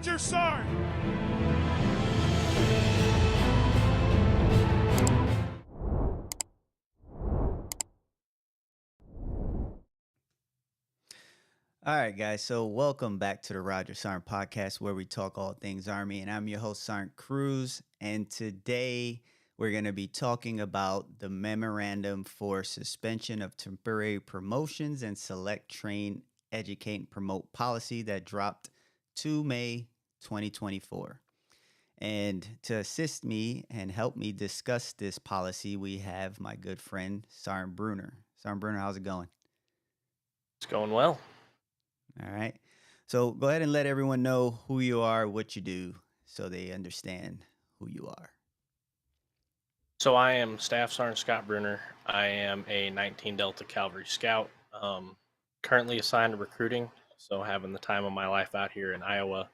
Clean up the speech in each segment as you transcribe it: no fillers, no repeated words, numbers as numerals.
Roger, Sergeant! All right, guys. So, welcome back to the Roger Sarn podcast where we talk all things Army. And I'm your host, Sarn Cruz. And today we're going to be talking about the memorandum for suspension of temporary promotions and select train, educate, and promote policy that dropped 2 May 2024. And to assist me and help me discuss this policy, we have my good friend, Sarn Brooner. Sarn Brooner, how's it going? It's going well. All right. So go ahead and let everyone know who you are, what you do, so they understand who you are. So I am Staff Sergeant Scott Brunner. I am a 19 Delta Cavalry Scout, currently assigned to recruiting, so having the time of my life out here in Iowa.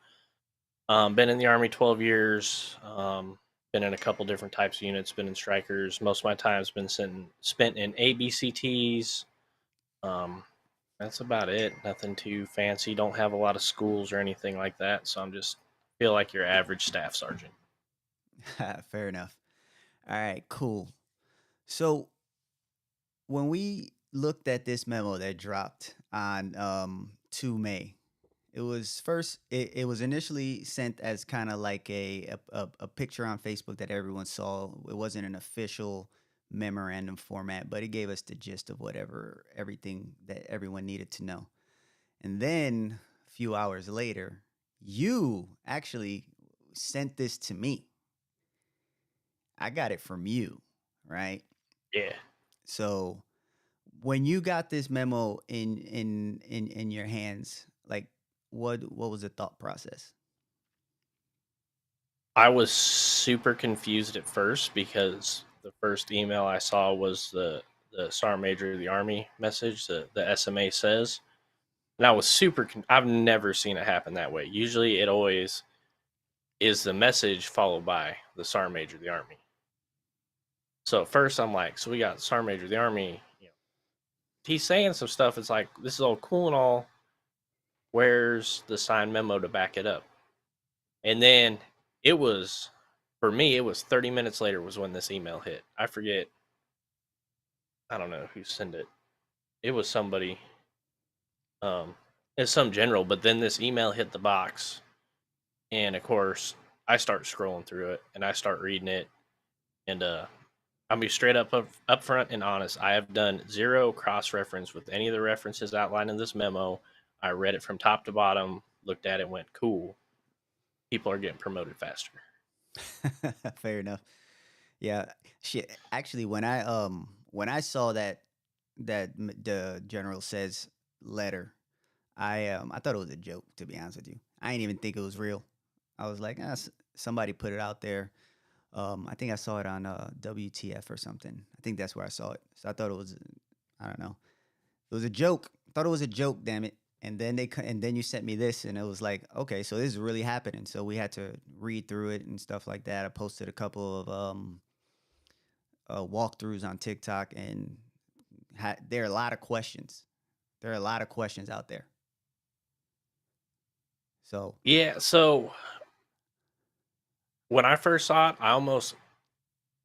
Been in the Army 12 years, been in a couple different types of units, been in strikers. Most of my time's been spent in ABCTs. That's about it. Nothing too fancy. Don't have a lot of schools or anything like that, so I'm just feel like your average staff sergeant. Fair enough. All right, cool. So when we looked at this memo that dropped on 2 May, it was initially sent as kind of like a picture on Facebook that everyone saw. It wasn't an official memorandum format, but it gave us the gist of everything that everyone needed to know. And then a few hours later, you actually sent this to me. I got it from you, right? Yeah. So when you got this memo in your hands, like what was the thought process? I was super confused at first because the first email I saw was the Sergeant Major of the Army message, the SMA says. And I was I've never seen it happen that way. Usually it always is the message followed by the Sergeant Major of the Army. So at first I'm like, so we got the Sergeant Major of the Army. He's saying some stuff. It's like, this is all cool and all. Where's the signed memo to back it up? And then it was, for me, it was 30 minutes later was when this email hit. I forget. I don't know who sent it. It was somebody. It's some general, but then this email hit the box. And of course, I start scrolling through it and I start reading it. And I'll be straight up front and honest. I have done zero cross reference with any of the references outlined in this memo. I read it from top to bottom, looked at it, went, cool. People are getting promoted faster. Fair enough. Yeah. Shit. Actually, when I saw the general says letter, I thought it was a joke. To be honest with you, I didn't even think it was real. I was like, somebody put it out there. I think I saw it on WTF or something. I think that's where I saw it. So I thought it was, I don't know, it was a joke. I thought it was a joke. Damn it. And then you sent me this, and it was like, okay, so this is really happening. So we had to read through it and stuff like that. I posted a couple of walkthroughs on TikTok, and there are a lot of questions. There are a lot of questions out there. So Yeah, so when I first saw it, I almost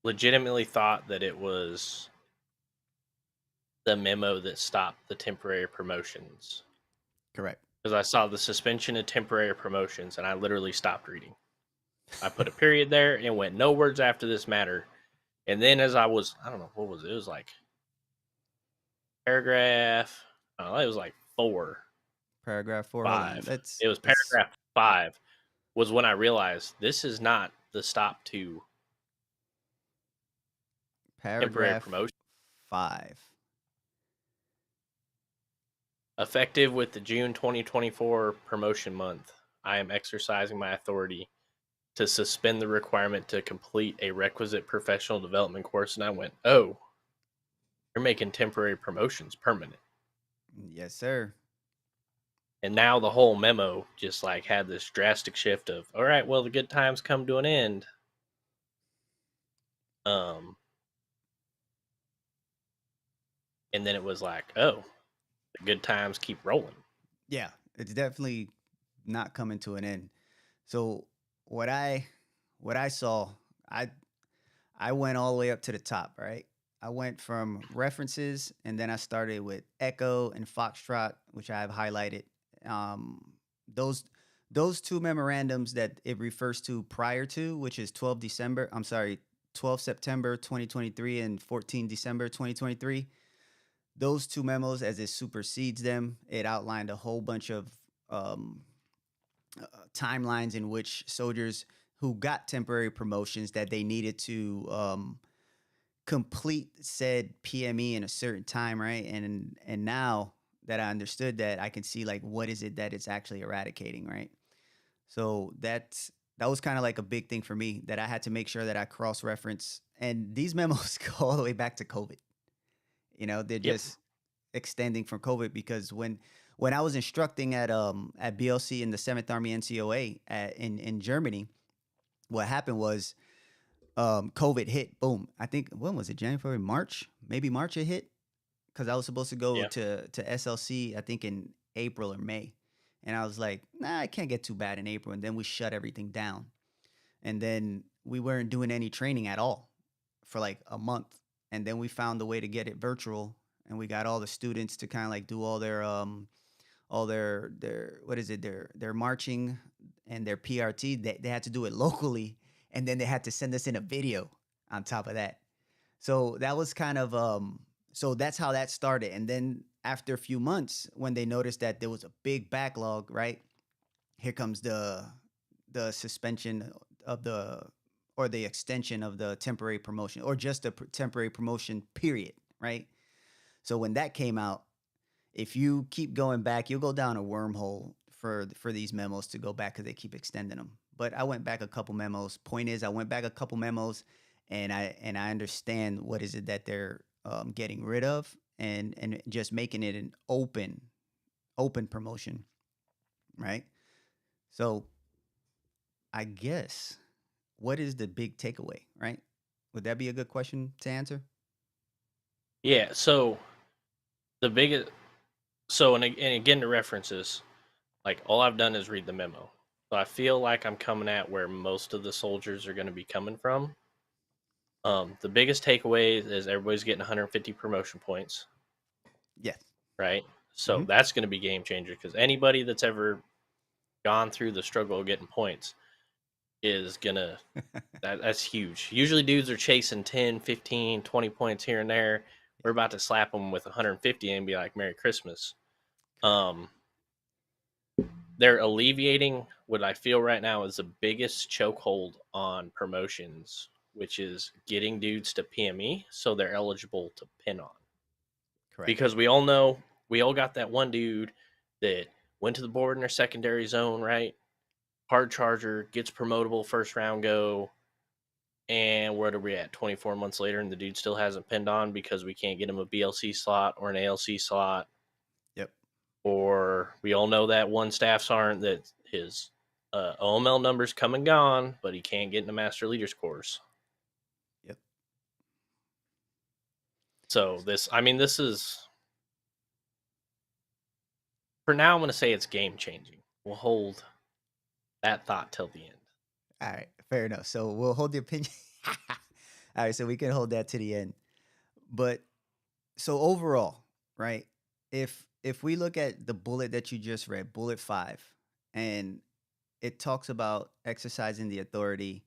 legitimately thought that it was the memo that stopped the temporary promotions. correct. Because I saw the suspension of temporary promotions and I literally stopped reading. I put a period there and went, no words after this matter. And then as I don't know, what was it? It was like paragraph, I don't know, it was like 4, Paragraph 4. Hold on. 5. It was Let's paragraph 5 was when I realized this is not the stop to temporary paragraph promotion. 5. Effective with the June 2024 promotion month, I am exercising my authority to suspend the requirement to complete a requisite professional development course. And I went, oh, you're making temporary promotions permanent. Yes, sir. And now the whole memo just like had this drastic shift of, all right, well, the good times come to an end. And then it was like, oh, the good times keep rolling. Yeah, it's definitely not coming to an end. So what I what I saw, I I went all the way up to the top, right? I went from references and then I started with Echo and Foxtrot, which I have highlighted. Um, those those two memorandums that it refers to prior to, which is 12 December, I'm sorry, 12 September 2023 and 14 December 2023. Those two memos, as it supersedes them, it outlined a whole bunch of um, timelines in which soldiers who got temporary promotions that they needed to complete said PME in a certain time, right? And now that I understood that, I can see like what is it that it's actually eradicating, right? So that was kind of like a big thing for me that I had to make sure that I cross reference. And these memos go all the way back to COVID. You know, they're Yep. just extending from COVID because when I was instructing at BLC in the Seventh Army NCOA in Germany, what happened was COVID hit. Boom. I think when was it? January, March, maybe March it hit because I was supposed to go Yeah. to SLC. I think in April or May, and I was like, nah, it can't get too bad in April. And then we shut everything down, and then we weren't doing any training at all for like a month, and then we found a way to get it virtual, and we got all the students to kind of like do all their what is it their marching and their PRT. They had to do it locally, and then they had to send us in a video on top of that. So that was kind of so that's how that started. And then after a few months, when they noticed that there was a big backlog, right? Here comes the suspension of the or the extension of the temporary promotion or just a temporary promotion period, right? So when that came out, if you keep going back, you'll go down a wormhole for these memos to go back because they keep extending them. But I went back a couple memos. Point is, I went back a couple memos, and I understand what is it that they're getting rid of, and just making it an open promotion, right? So I guess what is the big takeaway, right? Would that be a good question to answer? Yeah. So the biggest, and again, the references, like all I've done is read the memo. So I feel like I'm coming at where most of the soldiers are going to be coming from. The biggest takeaway is everybody's getting 150 promotion points, Yes. right? So Mm-hmm. that's going to be game changer because anybody that's ever gone through the struggle of getting points is gonna that's huge. Usually dudes are chasing 10, 15, 20 points here and there. We're about to slap them with 150 and be like Merry Christmas. Correct. Um they're alleviating what I feel right now is the biggest chokehold on promotions, which is getting dudes to PME so they're eligible to pin on. Correct. Because we all know we all got that one dude that went to the board in their secondary zone, right? Hard charger, gets promotable first round go, and where are we at 24 months later and the dude still hasn't pinned on because we can't get him a BLC slot or an ALC slot, Yep. or we all know that one staff sergeant that his OML numbers come and gone, but he can't get in the master leaders course. Yep. So this is, for now I'm going to say it's game changing. We'll hold that thought till the end. All right, fair enough. So we'll hold the opinion. All right, so we can hold that to the end. But so overall, right? If we look at the bullet that you just read, bullet 5, and it talks about exercising the authority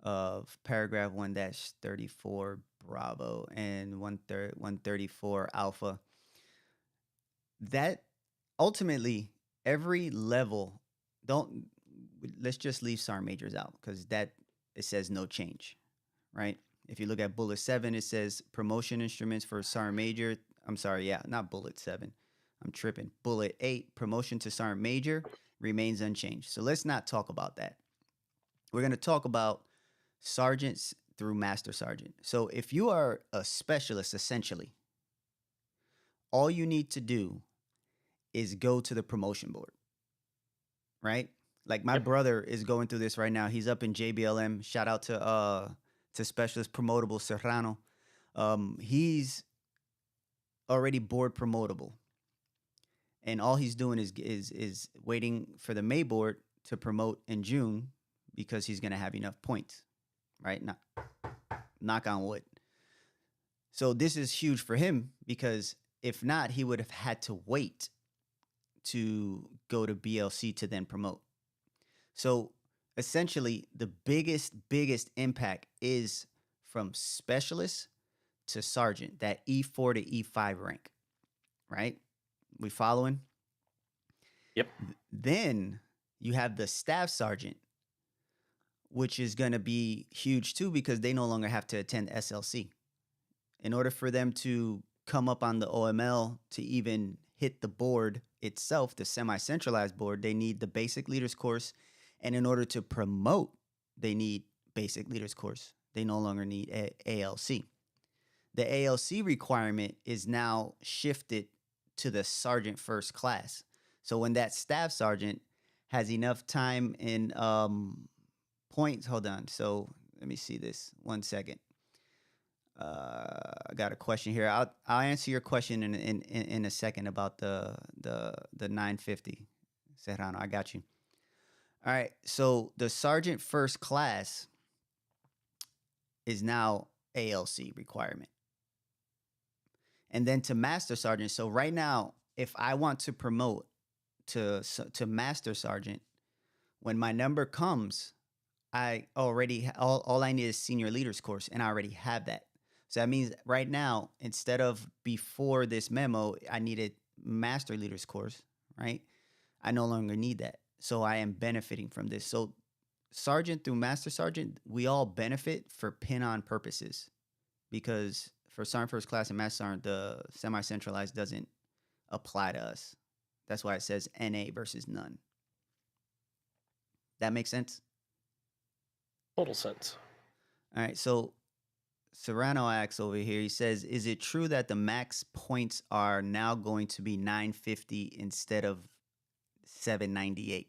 of paragraph 1-34 Bravo and 134 Alpha, that ultimately every level don't let's just leave sergeant majors out because that it says no change, right? If you look at bullet 7, it says promotion instruments for sergeant major. I'm sorry, yeah, not bullet 7. I'm tripping. Bullet 8, promotion to sergeant major remains unchanged. So let's not talk about that. We're going to talk about sergeants through master sergeant. So if you are a specialist, essentially, all you need to do is go to the promotion board, right? Like my Yep. brother is going through this right now. He's up in JBLM. Shout out to specialist promotable Serrano. He's already board promotable, and all he's doing is waiting for the May board to promote in June because he's going to have enough points, right? Knock on wood. So this is huge for him because if not, he would have had to wait to go to BLC to then promote. So essentially, the biggest impact is from specialist to sergeant, that E4 to E5 rank, right? We following? Yep. Then you have the staff sergeant, which is going to be huge too because they no longer have to attend SLC. In order for them to come up on the OML to even hit the board itself, the semi-centralized board, they need the basic leaders course. And in order to promote, they need basic leaders course. They no longer need ALC. The ALC requirement is now shifted to the sergeant first class. So when that staff sergeant has enough time in points, hold on. So let me see this 1 second. I got a question here. I'll answer your question in a second about the 950. Serrano, I got you. All right. So the sergeant first class is now ALC requirement. And then to master sergeant. So right now, if I want to promote to master sergeant, when my number comes, I already all I need is senior leaders course, and I already have that. So that means right now, instead of before this memo, I needed master leaders course, right? I no longer need that. So I am benefiting from this. So sergeant through master sergeant, we all benefit for pin-on purposes because for sergeant first class and master sergeant, the semi-centralized doesn't apply to us. That's why it says NA versus none. That makes sense? Total sense. All right. So Serrano asks over here, he says, is it true that the max points are now going to be 950 instead of 798?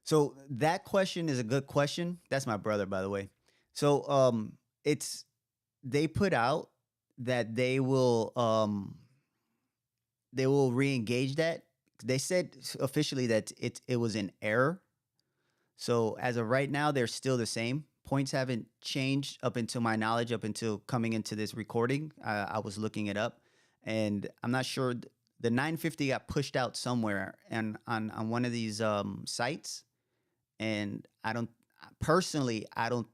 So that question is a good question. That's my brother, by the way. So they put out that they will re-engage that. They said officially that it was an error. So as of right now, they're still the same. Points haven't changed up until my knowledge, up until coming into this recording. I was looking it up, and I'm not sure. The 950 got pushed out somewhere and on one of these sites, and I don't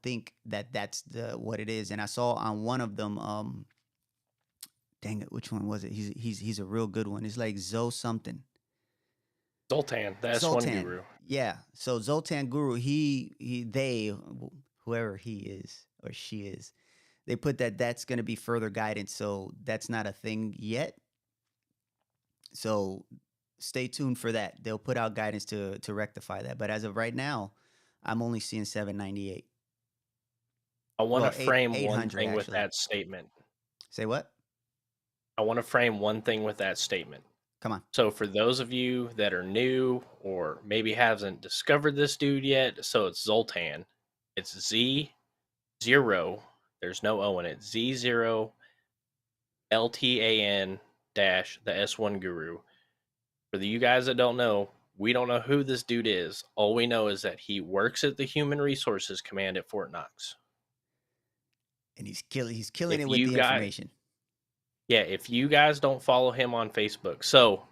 think that that's what it is. And I saw on one of them, dang it, which one was it? He's a real good one. It's like Zoe something. Zoltan, the S1 Zoltan. guru. Yeah. So Zoltan Guru, they, whoever he is or she is, they put that's going to be further guidance. So that's not a thing yet. So stay tuned for that. They'll put out guidance to rectify that. But as of right now, I'm only seeing 798. I want to frame one 800 thing with actually. that statement. Say what? I want to frame one thing with that statement. Come on. So for those of you that are new or maybe hasn't discovered this dude yet, so it's Zoltan. It's Z0. There's no O in it. Z0 LTAN dash the S1 guru. For you guys that don't know, we don't know who this dude is. All we know is that he works at the Human Resources Command at Fort Knox. And he's killing it with the information. Yeah, if you guys don't follow him on Facebook. So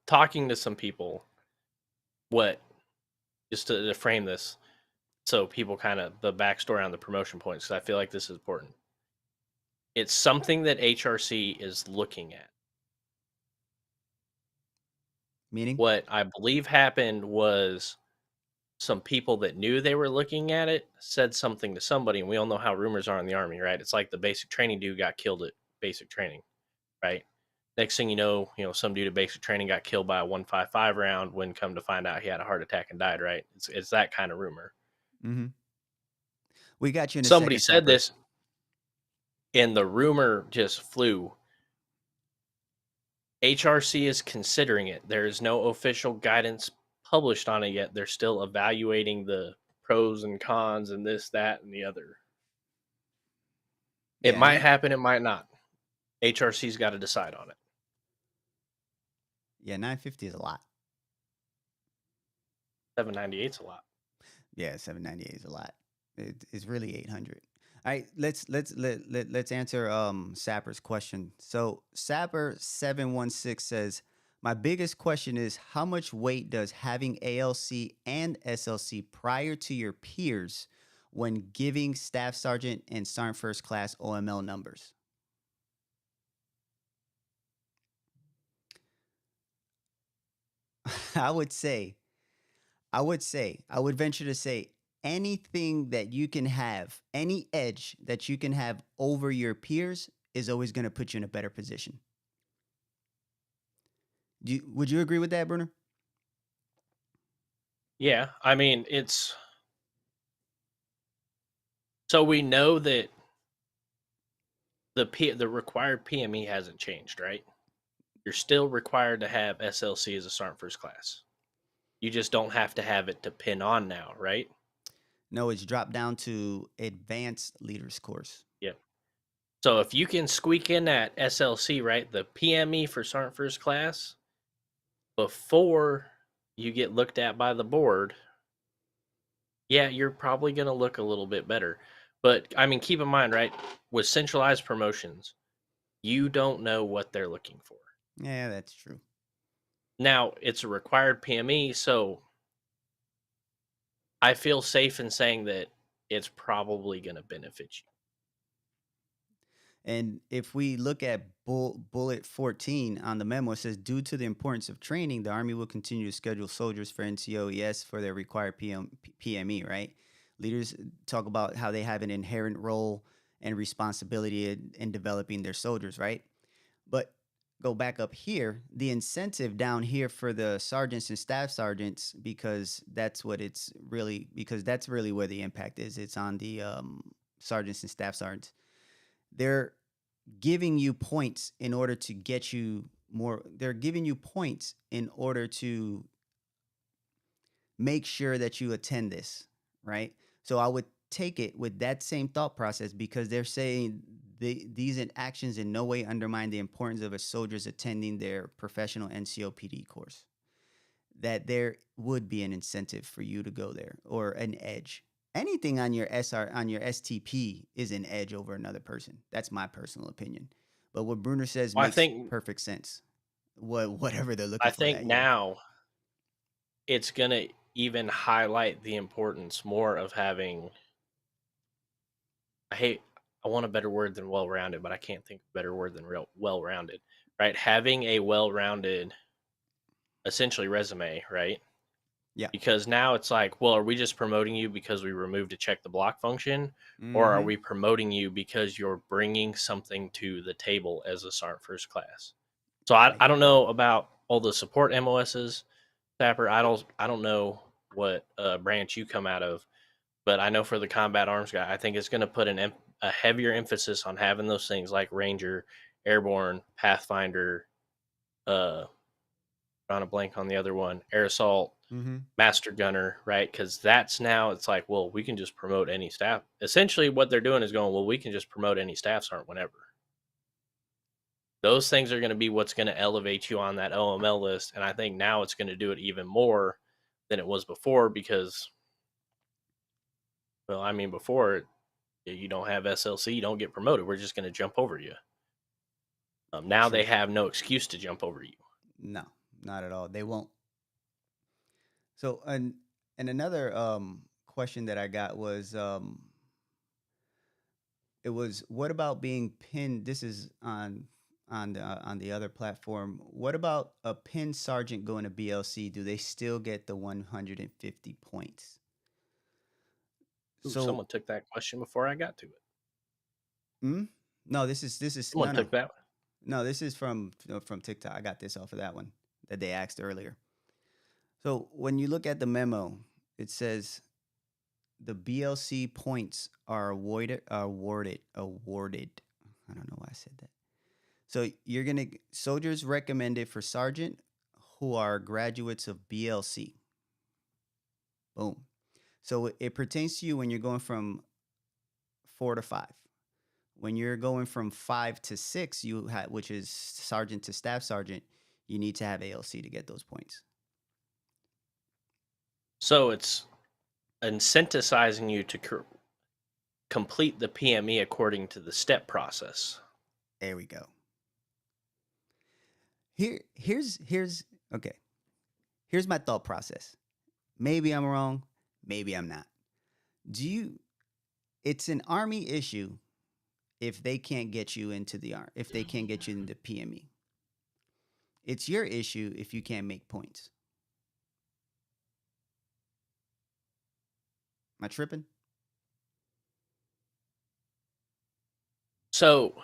talking to some people, just to frame this, so people kind of the backstory on the promotion points, because I feel like this is important. It's something that HRC is looking at. Meaning? What I believe happened was some people that knew they were looking at it said something to somebody, and we all know how rumors are in the Army, right? It's like the basic training dude got killed at basic training, right? Next thing you know, some dude at basic training got killed by a 155 round when come to find out he had a heart attack and died, right? It's that kind of rumor. Mm-hmm. We got you in a Somebody second, said Sapper. this, and the rumor just flew. HRC is considering it. There is no official guidance published on it yet. They're still evaluating the pros and cons and this, that, and the other. It might happen, it might not. HRC's got to decide on it. Yeah, 950 is a lot. 798's a lot. Yeah, 798 is a lot. It's really 800. All right, let's answer Sapper's question. So Sapper 716 says, my biggest question is how much weight does having ALC and SLC prior to your peers when giving staff sergeant and sergeant first class OML numbers? I would say, I would venture to say anything that you can have, any edge that you can have over your peers is always going to put you in a better position. Would you agree with that, Brunner? Yeah, I mean, it's so we know that the required PME hasn't changed, right? You're still required to have SLC as a sergeant first class. You just don't have to have it to pin on now, right? No, it's dropped down to advanced leaders course. Yep. So if you can squeak in that SLC, right, the PME for sergeant first class before you get looked at by the board, yeah, you're probably going to look a little bit better. But I mean, keep in mind, right, with centralized promotions, you don't know what they're looking for. Yeah, that's true. Now, it's a required PME, so I feel safe in saying that it's probably going to benefit you. And if we look at bullet 14 on the memo, it says, due to the importance of training, the Army will continue to schedule soldiers for NCOES for their required PME, right? Leaders talk about how they have an inherent role and responsibility in developing their soldiers, right? But go back up here, the incentive down here for the sergeants and staff sergeants, because that's what it's really, because that's really where the impact is. It's on the sergeants and staff sergeants. They're giving you points in order to get you more. They're giving you points in order to make sure that you attend this, right? So I would take it with that same thought process because they're saying these actions in no way undermine the importance of a soldier's attending their professional NCOPD course. That there would be an incentive for you to go there or an edge. Anything on your STP is an edge over another person. That's my personal opinion. But what Bruner says Well, makes perfect sense. Whatever they're looking I for think that year. now it's going to even highlight the importance more of having I want a better word than well-rounded, but I can't think of a better word than real well-rounded, right? Having a well-rounded essentially resume, right? Yeah. Because now it's like, well, are we just promoting you because we removed a check the block function, or are Mm-hmm. we promoting you because you're bringing something to the table as a sergeant first class? So I don't know about all the support MOSs, Tapper. I don't know what branch you come out of, but I know for the combat arms guy, I think it's going to put a heavier emphasis on having those things like Ranger, Airborne, Pathfinder, drawing a blank on the other one, Air Assault, Mm-hmm. Master Gunner, right? Because that's now it's like, well, we can just promote any staff. Essentially, what they're doing is going, well, we can just promote any staff sergeant whenever. Those things are going to be what's going to elevate you on that OML list, and I think now it's going to do it even more than it was before because, well, I mean, before you don't have SLC, you don't get promoted. We're just going to jump over you. Now True. they have no excuse to jump over you. No, not at all. They won't. So and another question that I got was it was what about being pinned? This is on the other platform. What about a pinned sergeant going to BLC? Do they still get the 150 points? Ooh, So someone took that question before I got to it. hmm? No, this is Someone took that. no, this is from TikTok. I got this off of that one that they asked earlier. So when you look at the memo, it says the BLC points are awarded. I don't know why I said that. So you're gonna soldiers recommended for sergeant who are graduates of BLC. Boom. So it pertains to you when you're going from 4 to 5. When you're going from 5 to 6, which is sergeant to staff sergeant, you need to have ALC to get those points. So it's incentivizing you to complete the PME according to the step process. There we go. Here's okay. Here's my thought process. Maybe I'm wrong, maybe I'm not. Do you It's an army issue if they can't get you into if they can't get you into PME. It's your issue if you can't make points. Am I tripping? So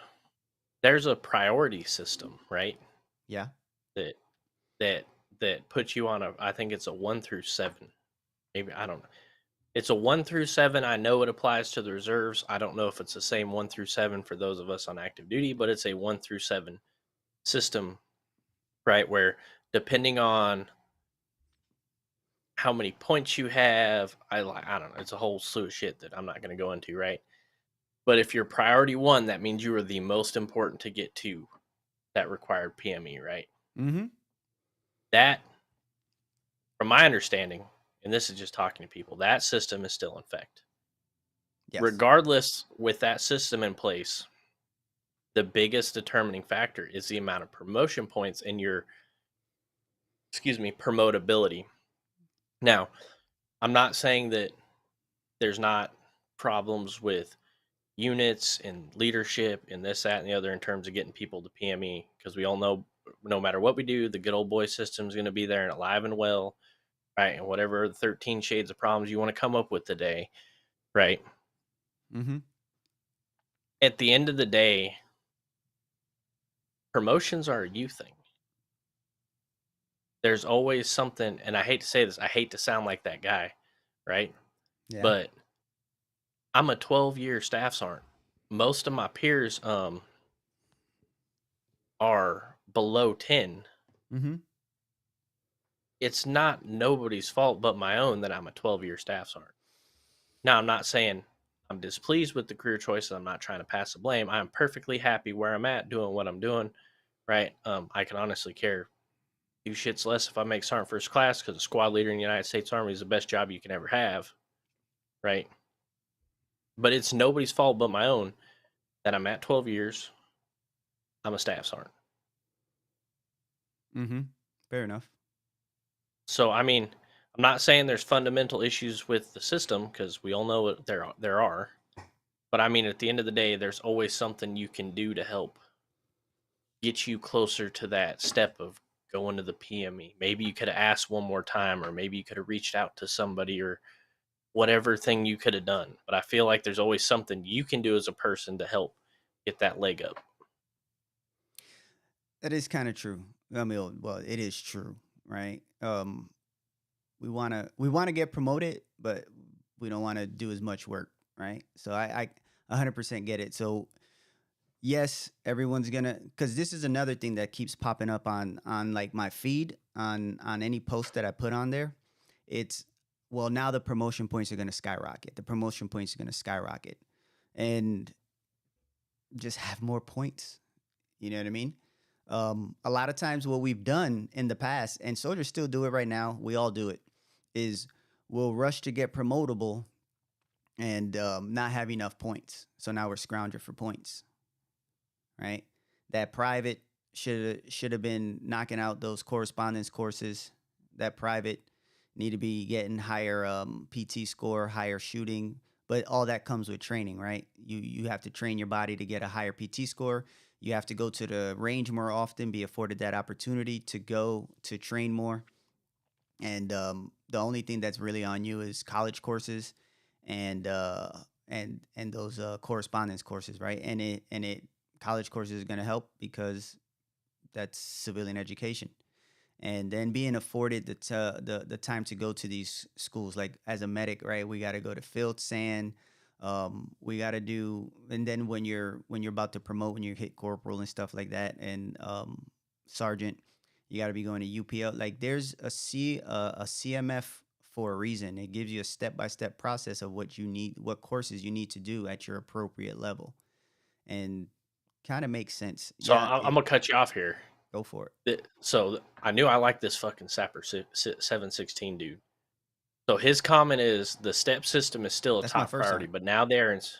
there's a priority system, right? Yeah. That that that puts you on I think it's a 1 through 7. Maybe I don't know. It's a 1 through 7. I know it applies to the reserves. I don't know if it's the same 1 through 7 for those of us on active duty, but it's a 1 through 7 system, right? Where depending on how many points you have, I don't know. It's a whole slew of shit that I'm not going to go into, right? But if you're priority 1, that means you are the most important to get to that required PME, right? Mm-hmm. That, from my understanding, and this is just talking to people, that system is still in effect. Yes. Regardless, with that system in place, the biggest determining factor is the amount of promotion points in your, promotability. Now, I'm not saying that there's not problems with units and leadership and this, that, and the other in terms of getting people to PME, because we all know no matter what we do, the good old boy system is going to be there and alive and well, right? And whatever the 13 shades of problems you want to come up with today, right? Mm-hmm. At the end of the day, promotions are a you thing. There's always something, and I hate to say this, I hate to sound like that guy, right? Yeah. But I'm a 12-year staff sergeant. Most of my peers are below 10. Mm-hmm. It's not nobody's fault but my own that I'm a 12-year staff sergeant. Now, I'm not saying I'm displeased with the career choices. I'm not trying to pass the blame. I'm perfectly happy where I'm at, doing what I'm doing, right? I can honestly care two shits less if I make sergeant first class, because a squad leader in the United States Army is the best job you can ever have, right? But it's nobody's fault but my own that I'm at 12 years. I'm a staff sergeant. Mm-hmm. Fair enough. So, I mean, I'm not saying there's fundamental issues with the system, because we all know there are. But I mean, at the end of the day, there's always something you can do to help get you closer to that step of going to the PME. Maybe you could have asked one more time, or maybe you could have reached out to somebody, or whatever thing you could have done. But I feel like there's always something you can do as a person to help get that leg up. That is kind of true. I mean, well, it is true, right? We wanna get promoted, but we don't want to do as much work, right? So I 100% get it. So yes, everyone's gonna, because this is another thing that keeps popping up on like my feed on any post that I put on there. It's, well, now the promotion points are gonna skyrocket. The promotion points are gonna skyrocket, and just have more points. You know what I mean? A lot of times, what we've done in the past, and soldiers still do it right now, we all do it, is we'll rush to get promotable and not have enough points. So now we're scrounging for points, right? That private should have been knocking out those correspondence courses. That private need to be getting higher PT score, higher shooting, but all that comes with training, right? You have to train your body to get a higher PT score. You have to go to the range more often, be afforded that opportunity to go to train more. And the only thing that's really on you is college courses and and those correspondence courses, right? And it college courses is going to help because that's civilian education, and then being afforded the time to go to these schools. Like as a medic, right, we got to go to field sand, we got to do, and then when you're about to promote, when you hit corporal and stuff like that, and sergeant, you got to be going to UPL. Like there's a CMF for a reason. It gives you a step-by-step process of what you need, what courses you need to do at your appropriate level, and kind of makes sense. So Yeah, I'm gonna cut you off here. go for it. So I knew I liked this fucking Sapper 716 dude. So his comment is the step system is still a That's my top first priority, sergeant. but now there it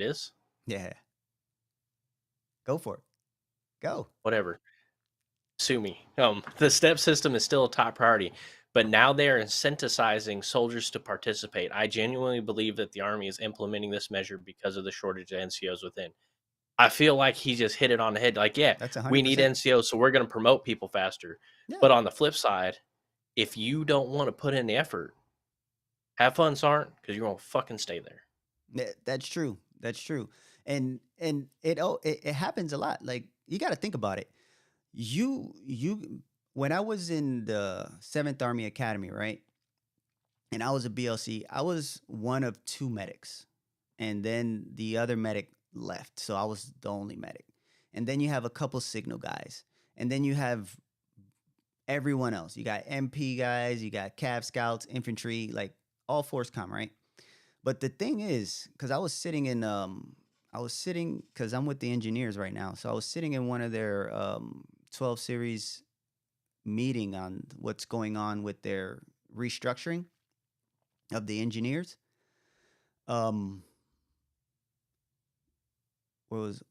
is Yeah, go for it. Go. whatever. Sue me. The step system is still a top priority, but now they are incentivizing soldiers to participate. I genuinely believe that the Army is implementing this measure because of the shortage of NCOs within. I feel like he just hit it on the head. Like, yeah, That's we need 100%. NCOs, so we're going to promote people faster. Yeah. But on the flip side, if you don't want to put in the effort, have fun, Sergeant, because you're going to fucking stay there. That's true. That's true. And it happens a lot. Like you got to think about it. You when I was in the 7th Army Academy, right? And I was a BLC, I was one of two medics. And then the other medic left, so I was the only medic. And then you have a couple signal guys. And then you have everyone else. You got MP guys, you got Cav scouts, infantry, like all force com, right? But the thing is, because I was sitting because I'm with the engineers right now, so I was sitting in one of their 12 series meeting on what's going on with their restructuring of the engineers. Um, what was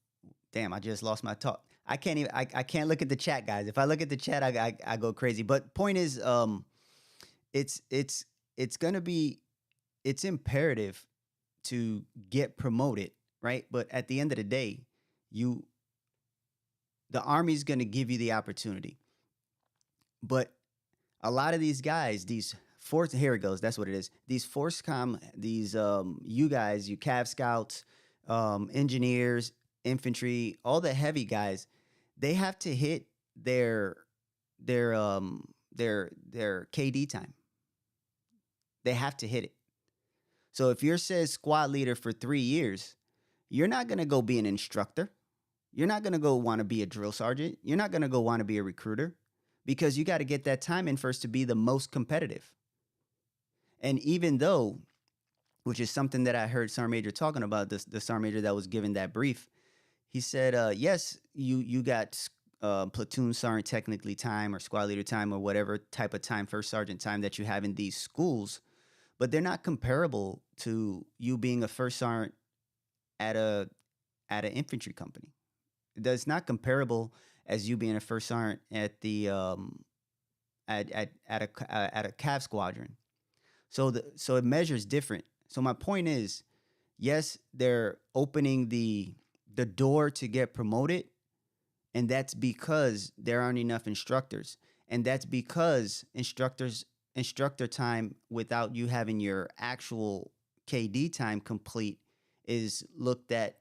damn? I just lost my talk. I can't even. I can't look at the chat, guys. If I look at the chat, I go crazy. But point is, it's it's it's gonna be it's imperative to get promoted, right? But at the end of the day, you the army's going to give you the opportunity. But a lot of these guys, these force here it goes, that's what it is. These force com, these you guys, you Cav scouts, engineers, infantry, all the heavy guys, they have to hit their their KD time. They have to hit it. So if you're says squad leader for 3 years, you're not going to go be an instructor. You're not going to go want to be a drill sergeant. You're not going to go want to be a recruiter because you got to get that time in first to be the most competitive. And even though, which is something that I heard Sergeant Major talking about, the Sergeant Major that was given that brief, he said, yes, you got platoon sergeant technically time or squad leader time or whatever type of time, first sergeant time that you have in these schools, but they're not comparable to you being a first sergeant at a at an infantry company. That's not comparable as you being a first sergeant at the at a Cav squadron. So it measures different. So my point is, yes, they're opening the door to get promoted, and that's because there aren't enough instructors, and that's because instructor time without you having your actual KD time complete is looked at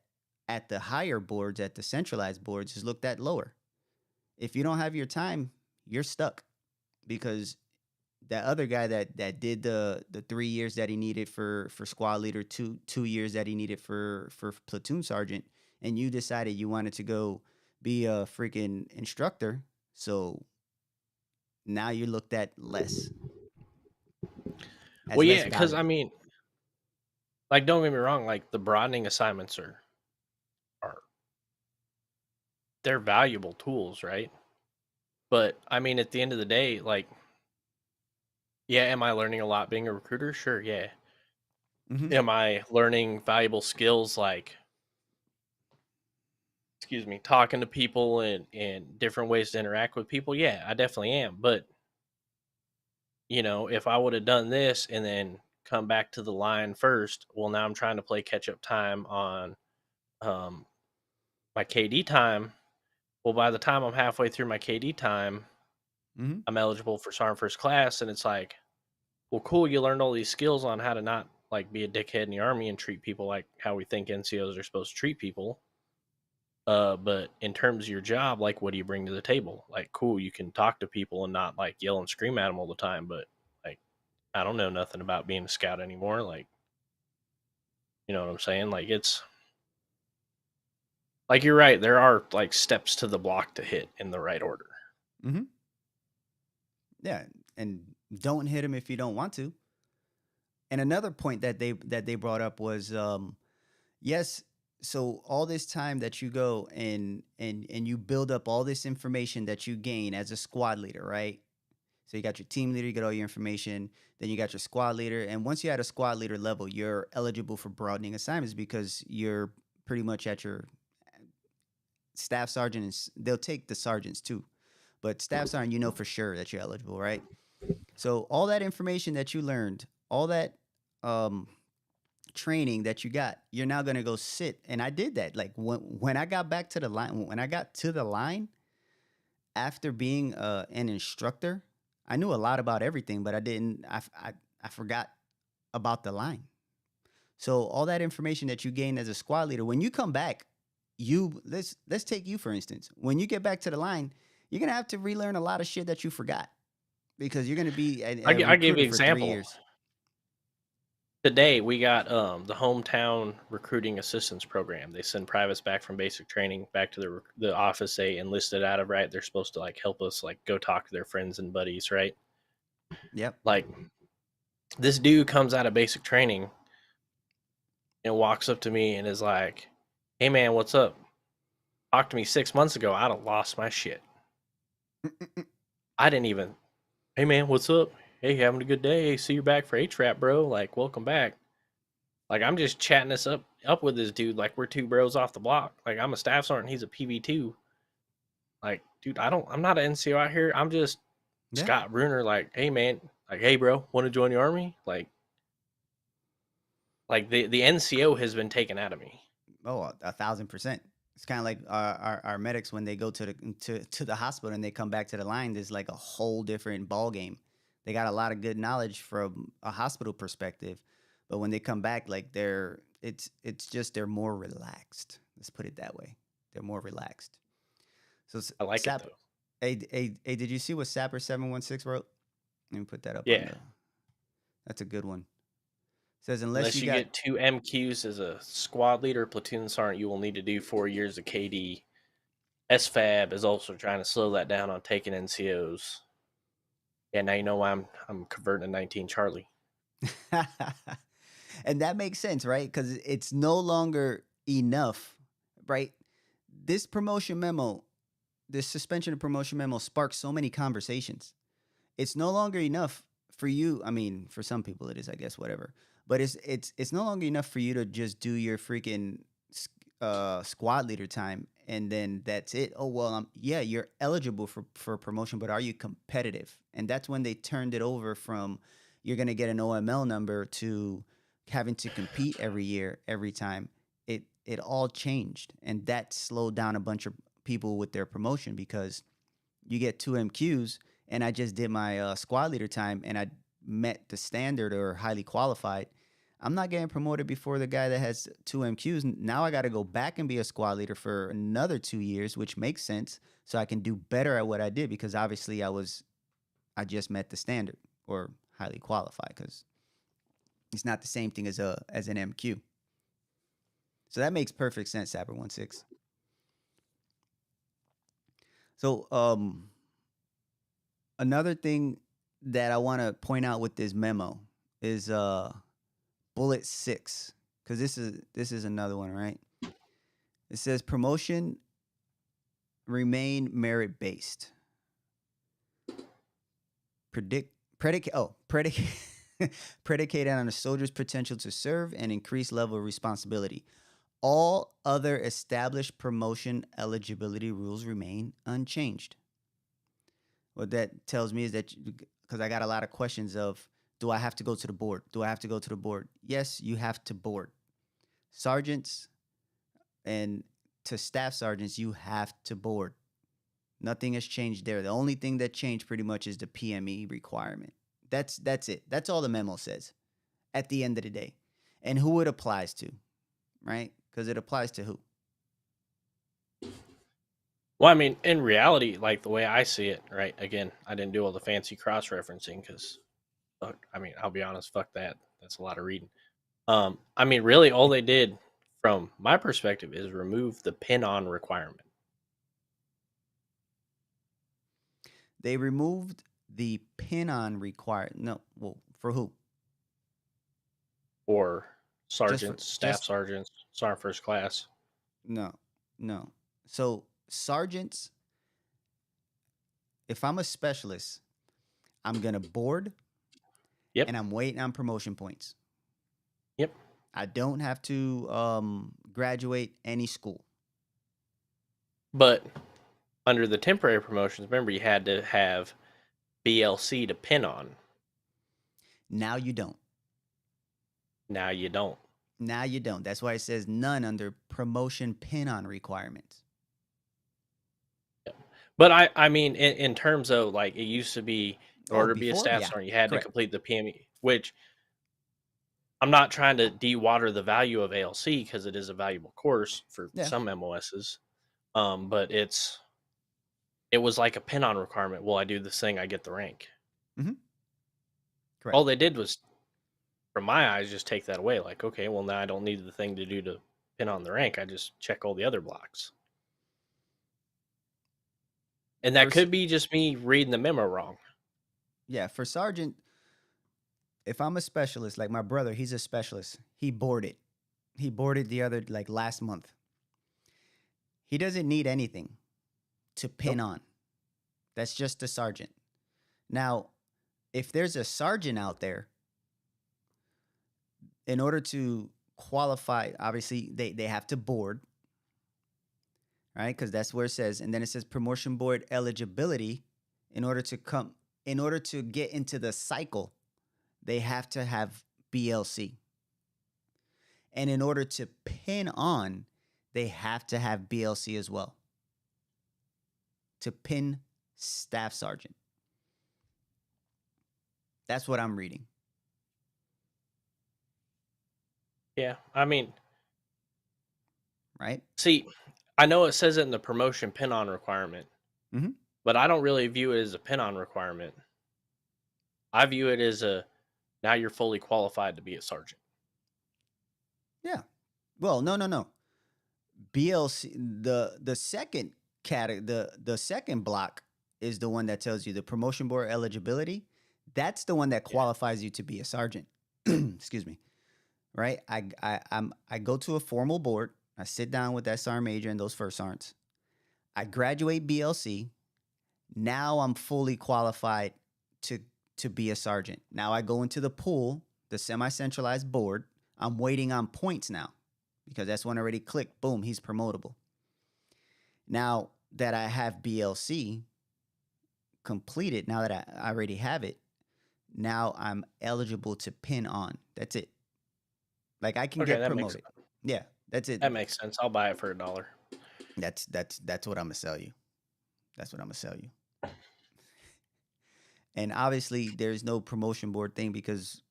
the higher boards, at the centralized boards, is looked at lower. If you don't have your time, you're stuck because that other guy that did the 3 years that he needed for squad leader, 2 years that he needed for platoon sergeant, and you decided you wanted to go be a freaking instructor, so now you're looked at less as Well, less yeah, because I valuable. mean, like, don't get me wrong, like the broadening assignments are they're valuable tools, right? But I mean, at the end of the day, like, yeah, am I learning a lot being a recruiter? Sure, yeah. Hmm. Am I learning valuable skills like, excuse me, talking to people and different ways to interact with people? Yeah, I definitely am. But if I would have done this and then come back to the line first, well, now I'm trying to play catch up time on um, my KD time. Well, by the time I'm halfway through my KD time, Hmm. I'm eligible for Sergeant First Class, and it's like, well, cool, you learned all these skills on how to not like be a dickhead in the army and treat people like how we think NCOs are supposed to treat people. But in terms of your job, like, what do you bring to the table? Like, cool, you can talk to people and not like yell and scream at them all the time, but like, I don't know nothing about being a scout anymore. Like, you know what I'm saying? Like, it's like you're right. There are like steps to the block to hit in the right order. Hmm. Yeah, and don't hit him if you don't want to. And another point that they brought up was yes, so all this time that you go and you build up all this information that you gain as a squad leader, right? So you got your team leader, you get all your information, then you got your squad leader, and once you're at a squad leader level, you're eligible for broadening assignments because you're pretty much at your staff sergeant, and they'll take the sergeants too. But staff sergeant, you know for sure that you're eligible, right? So all that information that you learned, all that um, training that you got, you're now gonna go sit. And I did that. Like when I got back to the line, when I got to the line after being an instructor, I knew a lot about everything, but I didn't. I forgot about the line. So all that information that you gained as a squad leader, when you come back, let's take you for instance. When you get back to the line, you're gonna have to relearn a lot of shit that you forgot because you're gonna be a I give you recruiter an for 3 example. years. Today we got the hometown recruiting assistance program. They send privates back from basic training back to the office they enlisted out of. Right, they're supposed to like help us like go talk to their friends and buddies. Right, Yep. like this dude comes out of basic training and walks up to me and is like, "Hey man, what's up? Talked to me 6 months ago. I'd have lost my shit. I didn't even. Hey man, what's up? Hey, having a good day? Hey, see you back for HRAP, bro. Like, welcome back. Like, I'm just chatting this up with this dude. Like, we're two bros off the block. Like, I'm a staff sergeant. He's a PV2. Like, dude, I'm not an NCO out here. I'm just Yeah. Scott Brooner. Like, hey man. Like, hey bro, want to join the army? Like the NCO has been taken out of me. Oh, 1,000%. It's kind of like our medics when they go to the hospital and they come back to the line. There's like a whole different ball game. They got a lot of good knowledge from a hospital perspective, but when they come back, like it's just they're more relaxed. Let's put it that way. They're more relaxed. So I like it Sap, though. hey, did you see what Sapper 716 wrote? Let me put that up on Yeah. the. That's a good one. Says unless Unless you you got get 2 MQs as a squad leader, platoon sergeant, you will need to do 4 years of KD. SFAB is also trying to slow that down on taking NCOs. Yeah, now you know why I'm converting to 19 Charlie. and that makes sense, right? Because it's no longer enough, right? This promotion memo, this suspension of promotion memo sparks so many conversations. It's no longer enough for you. I mean, for some people it is, I guess, whatever. But it's no longer enough for you to just do your freaking squad leader time and then that's it. Oh well, yeah, you're eligible for promotion, but are you competitive? And that's when they turned it over from you're gonna get an OML number to having to compete every year, every time. It all changed, and that slowed down a bunch of people with their promotion because you get 2 MQs, and I just did my squad leader time, and I met the standard or highly qualified. I'm not getting promoted before the guy that has 2 MQs. Now I got to go back and be a squad leader for another 2 years, which makes sense. So I can do better at what I did because obviously I just met the standard or highly qualified because it's not the same thing as an MQ. So that makes perfect sense, Sapper 16. So another thing that I want to point out with this memo is bullet 6 because this is another one, right? It says promotion remain merit based. Predicate predicated on a soldier's potential to serve and increased level of responsibility. All other established promotion eligibility rules remain unchanged. What that tells me is that because I got a lot of questions of do I have to go to the board? Do I have to go to the board? Yes, you have to board. Sergeants and to staff sergeants, you have to board. Nothing has changed there. The only thing that changed pretty much is the PME requirement. That's it. That's all the memo says at the end of the day. And who it applies to, right? Because it applies to who? Well, I mean, in reality, like the way I see it, right? Again, I didn't do all the fancy cross referencing because, I mean, I'll be honest, fuck that. That's a lot of reading. I mean, really, all they did, from my perspective, is remove the pin-on requirement. They removed the pin-on required. No, well, for who? For Just for sergeants, staff just sergeants, sergeant first class. no, no. So sergeants, if I'm a specialist, I'm gonna board Yep. and I'm waiting on promotion points. Yep. I don't have to graduate any school. But under the temporary promotions, remember you had to have BLC to pin on. Now you don't. Now you don't. Now you don't. That's why it says none under promotion pin on requirements. Yep. But I mean, in terms of like it used to be in Oh, order to be a before? staff Yeah, sergeant, you had to correct. complete the PME, which I'm not trying to de-water the value of ALC because it is a valuable course for Yeah. some MOSs. But it was like a pin on requirement. Well, I do this thing, I get the rank. Mm-hmm. Correct. All they did was, from my eyes, just take that away. Like, okay, well now I don't need the thing to do to pin on the rank. I just check all the other blocks. And that First, could be just me reading the memo wrong. yeah, for sergeant, if I'm a specialist, like my brother, he's a specialist. He boarded. He boarded the other like last month. He doesn't need anything to pin Nope. on. That's just a sergeant. Now, if there's a sergeant out there, in order to qualify, obviously they have to board, right? Because that's where it says, and then it says promotion board eligibility. In order to get into the cycle, they have to have BLC. And in order to pin on, they have to have BLC as well. To pin staff sergeant. That's what I'm reading. Yeah. I mean, Right? see, I know it says it in the promotion pin on requirement, Mm-hmm. but I don't really view it as a pin on requirement. I view it as a now you're fully qualified to be a sergeant. Yeah. Well, no. BLC, the second the second block is the one that tells you the promotion board eligibility. That's the one that Yeah. qualifies you to be a sergeant. Excuse me. Right? I go to a formal board. I sit down with that sergeant major and those first sergeants. I graduate BLC. Now I'm fully qualified to to be a sergeant. Now I go into the pool, the semi-centralized board. I'm waiting on points now because that's one already clicked. Boom, he's promotable. Now that I have BLC completed, now that I already have it, now I'm eligible to pin on. That's it. Like I can Okay, get promoted. Yeah, that's it. that makes sense. I'll buy it for $1. That's what I'm gonna sell you. That's what I'm gonna sell you. And obviously, there's no promotion board thing because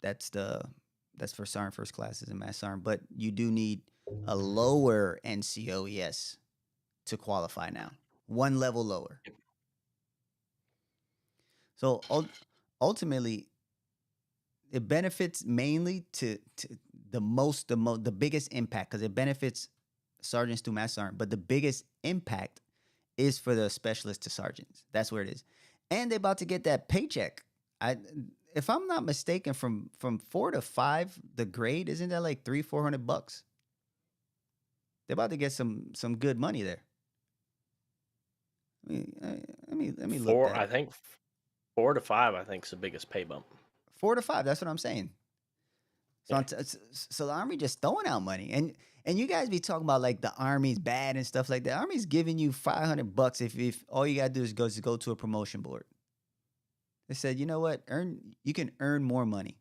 that's the that's for sergeant first classes and mass sergeant. But you do need a lower NCOES to qualify now, one level lower. So ultimately, it benefits mainly to the biggest impact because it benefits sergeants to mass sergeant, but the biggest impact is for the specialist to sergeants. That's where it is, and they're about to get that paycheck. I, if I'm not mistaken, from 4 to 5, the grade isn't that like 300-400 bucks? They're about to get some good money there. Let me look Four, that I up. think 4 to 5, I think is the biggest pay bump. 4 to 5. That's what I'm saying. So, Yeah. so the army just throwing out money, and you guys be talking about like the army's bad and stuff like that. The army's giving you 500 bucks if all you gotta do is go to a promotion board. They said, you know what, you can earn more money.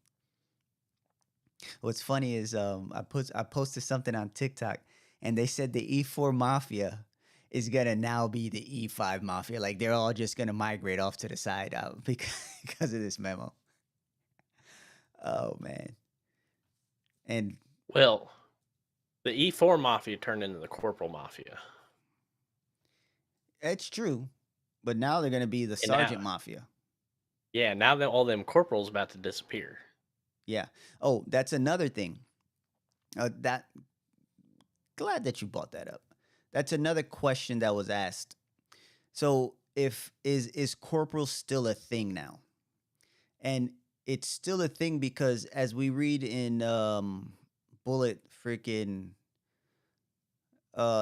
What's funny is I posted something on TikTok, and they said the E4 mafia is gonna now be the E5 mafia. Like they're all just gonna migrate off to the side out because of this memo. Oh man, and Well, the E4 mafia turned into the corporal mafia. it's true, but now they're gonna be the And now, sergeant mafia. yeah, now that all them corporals about to disappear. Yeah. Oh, that's another thing. That glad that you brought that up. That's another question that was asked. So, if is corporal still a thing now? And it's still a thing because as we read in bullet freaking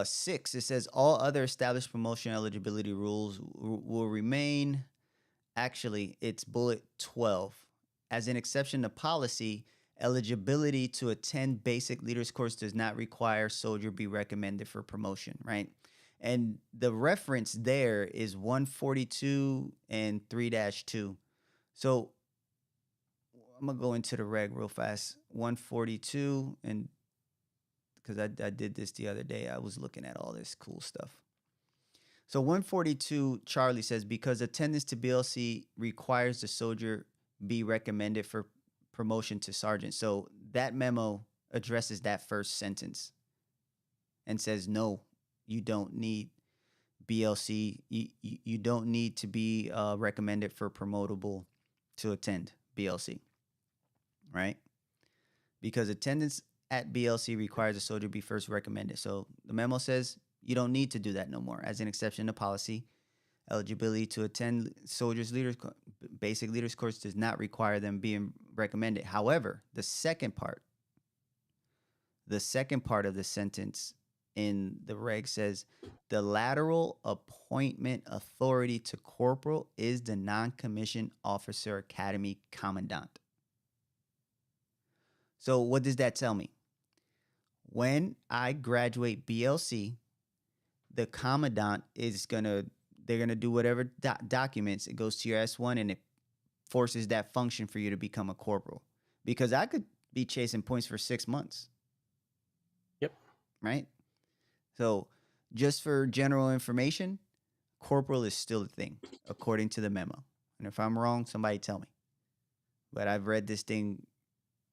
6, it says all other established promotion eligibility rules will remain Actually, it's bullet 12. As an exception to policy, eligibility to attend basic leaders course does not require soldier be recommended for promotion, right? And the reference there is 142 and 3-2. So I'm going to go into the reg real fast. 142, and because I did this the other day, I was looking at all this cool stuff. So 142, Charlie says, because attendance to BLC requires the soldier be recommended for promotion to sergeant. So that memo addresses that first sentence and says, no, you don't need BLC. You don't need to be recommended for promotable to attend BLC, right? Because attendance at BLC requires a soldier be first recommended. So the memo says you don't need to do that no more. As an exception to policy, eligibility to attend soldiers leaders basic leaders course does not require them being recommended. However, the second part of the sentence in the reg says the lateral appointment authority to corporal is the non-commissioned officer academy commandant. So what does that tell me? When I graduate BLC, the commandant is they're gonna do whatever documents. It goes to your S1 and it forces that function for you to become a corporal. Because I could be chasing points for 6 months. Yep. Right? So just for general information, corporal is still a thing, according to the memo. And if I'm wrong, somebody tell me. But I've read this thing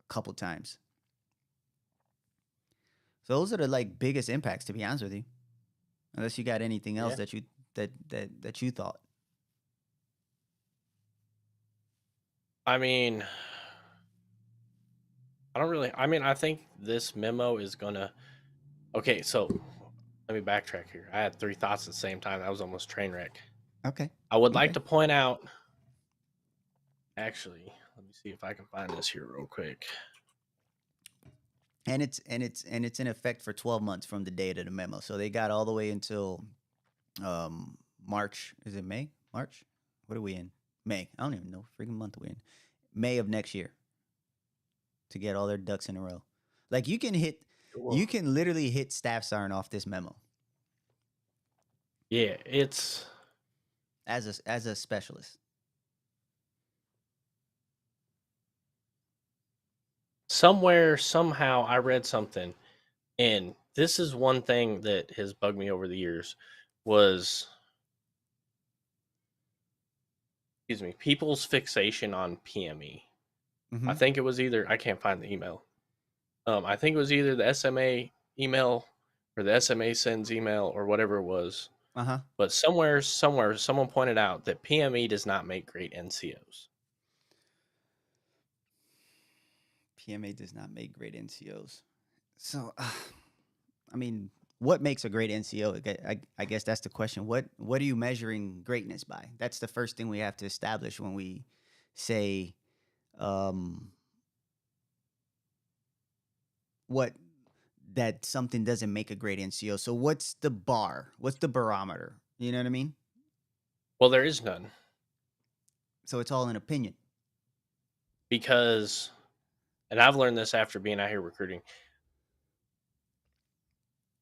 a couple times. So those are the like biggest impacts, to be honest with you. Unless you got anything else that you thought. I mean, I think this memo is gonna. Okay, so let me backtrack here. I had three thoughts at the same time. That was almost train wreck. Okay. I would like Okay. to point out. Actually, let me see if I can find this here real quick. And it's in effect for 12 months from the date of the memo. So they got all the way until March. Is it May? March? What are we in? May. I don't even know freaking month we're in. May of next year to get all their ducks in a row. Like you can literally hit staff sergeant off this memo. Yeah, it's as a specialist. Somewhere, somehow, I read something, and this is one thing that has bugged me over the years was, people's fixation on PME. Mm-hmm. I think it was either, I can't find the email. I think it was either the SMA email or the SMA sends email or whatever it was. Uh-huh. But somewhere, someone pointed out that PME does not make great NCOs. PMA does not make great NCOs. So, I mean, what makes a great NCO? I guess that's the question. What are you measuring greatness by? That's the first thing we have to establish when we say what that something doesn't make a great NCO. So what's the bar? What's the barometer? You know what I mean? Well, there is none. So it's all an opinion. Because, and I've learned this after being out here recruiting,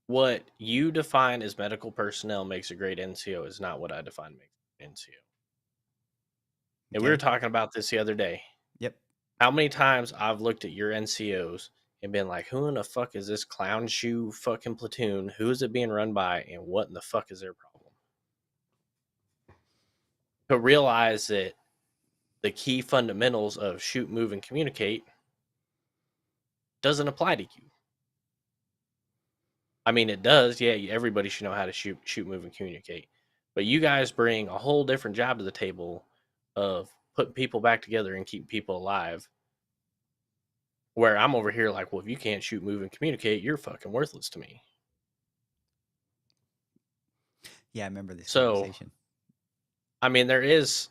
what you define as medical personnel makes a great NCO is not what I define makes an NCO. And we were talking about this the other day. Yep. How many times I've looked at your NCOs and been like, who in the fuck is this clown shoe fucking platoon? Who is it being run by? And what in the fuck is their problem? To realize that the key fundamentals of shoot, move, and communicate doesn't apply to you. I mean, it does. Yeah, everybody should know how to shoot, move, and communicate. But you guys bring a whole different job to the table of putting people back together and keeping people alive. Where I'm over here like, well, if you can't shoot, move, and communicate, you're fucking worthless to me. Yeah, I remember this conversation. I mean, there's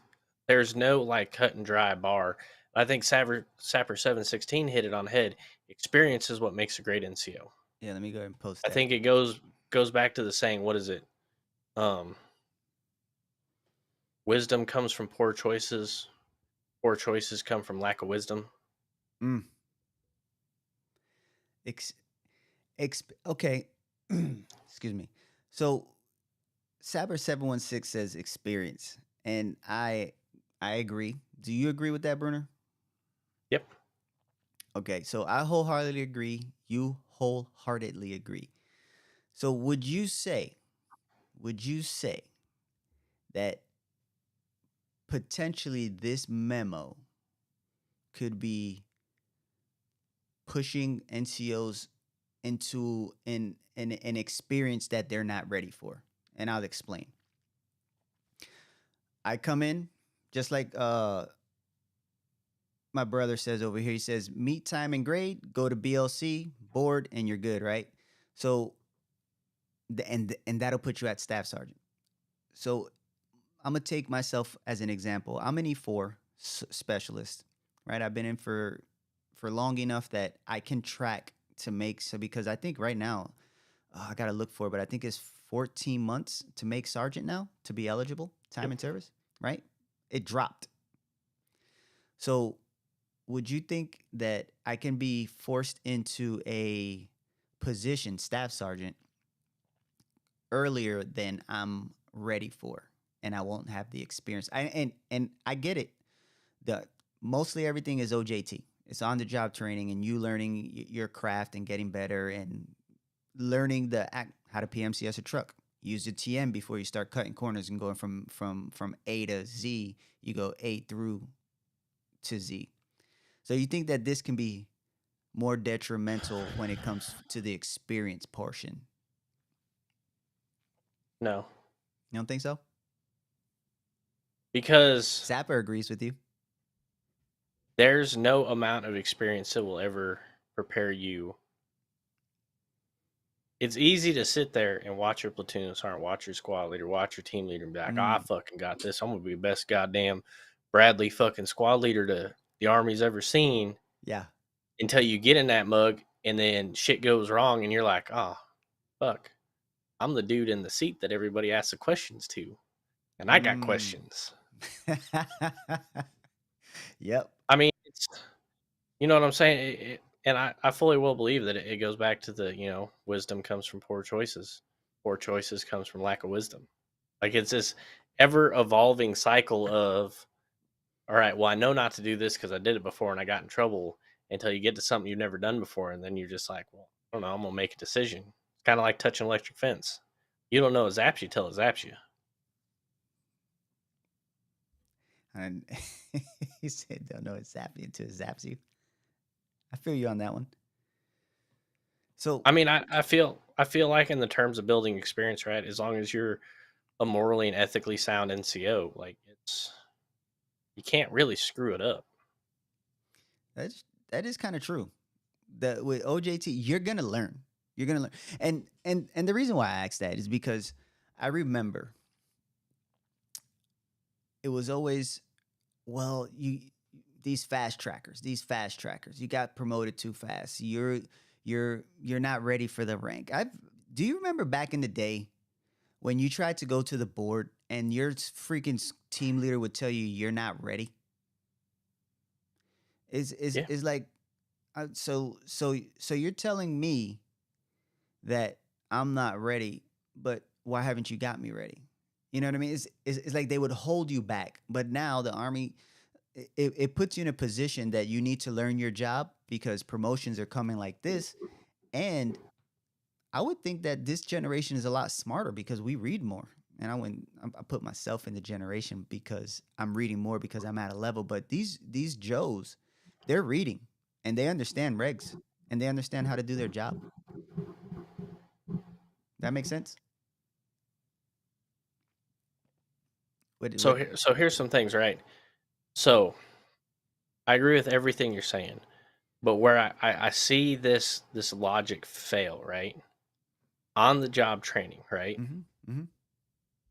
no like cut and dry bar. I think Sapper 716 hit it on the head. Experience is what makes a great NCO. Yeah, let me go ahead and post that. I think it goes back to the saying, what is it? Wisdom comes from poor choices. Poor choices come from lack of wisdom. Mm. Okay. Excuse me. So Saber716 says experience, and I agree. Do you agree with that, Bruner? Yep. Okay, so I wholeheartedly agree. You wholeheartedly agree. So would you say that potentially this memo could be pushing NCOs into an experience that they're not ready for? And I'll explain. I come in just like my brother says over here. He says meet time and grade, go to BLC, board, and you're good, right? So and that'll put you at staff sergeant. So I'm gonna take myself as an example. I'm an E4 specialist, right? I've been in for long enough that I can track to make so because I think right now I gotta look for it, but I think it's 14 months to make sergeant now to be eligible time Yep. in service, right? It dropped. So would you think that I can be forced into a position, staff sergeant, earlier than I'm ready for, and I won't have the experience? And I get it. The mostly everything is OJT. It's on the job training and you learning your craft and getting better and learning how to PMCS a truck. Use the TM before you start cutting corners and going from A to Z. You go A through to Z. So you think that this can be more detrimental when it comes to the experience portion? No. You don't think so? Because Sapper agrees with you. there's no amount of experience that will ever prepare you. It's easy to sit there and watch your platoon sergeant, watch your squad leader, watch your team leader, and be like, oh, I Mm, fucking got this. I'm gonna be the best goddamn Bradley fucking squad leader the Army's ever seen, yeah. until you get in that mug and then shit goes wrong and you're like, oh fuck. I'm the dude in the seat that everybody asks the questions to. And I got Mm. questions. Yep. I mean, it's, you know what I'm saying? And I fully will believe that it goes back to the, wisdom comes from poor choices. Poor choices comes from lack of wisdom. Like it's this ever evolving cycle of, all right, well, I know not to do this because I did it before and I got in trouble, until you get to something you've never done before. And then you're just like, well, I don't know, I'm going to make a decision. It's kind of like touching electric fence. You don't know it zaps you till it zaps you. And he said, "Don't know it's zapping until it zaps you." I feel you on that one. So, I mean, I feel like in the terms of building experience, right? As long as you're a morally and ethically sound NCO, like you can't really screw it up. that is kind of true. That with OJT, you're gonna learn. You're gonna learn, and the reason why I asked that is because I remember it was always, well, these fast trackers, you got promoted too fast. You're not ready for the rank. I Do you remember back in the day when you tried to go to the board and your freaking team leader would tell you you're not ready? Yeah. Is like so you're telling me that I'm not ready, but why haven't you got me ready? You know what I mean? It's like they would hold you back. But now the Army, it puts you in a position that you need to learn your job because promotions are coming like this. And I would think that this generation is a lot smarter because we read more. And I put myself in the generation because I'm reading more because I'm at a level. But these Joes, they're reading and they understand regs and they understand how to do their job. That makes sense. What? So here's some things, right? So I agree with everything you're saying, but where I see this logic fail, right? On the job training, right? Mm-hmm. Mm-hmm.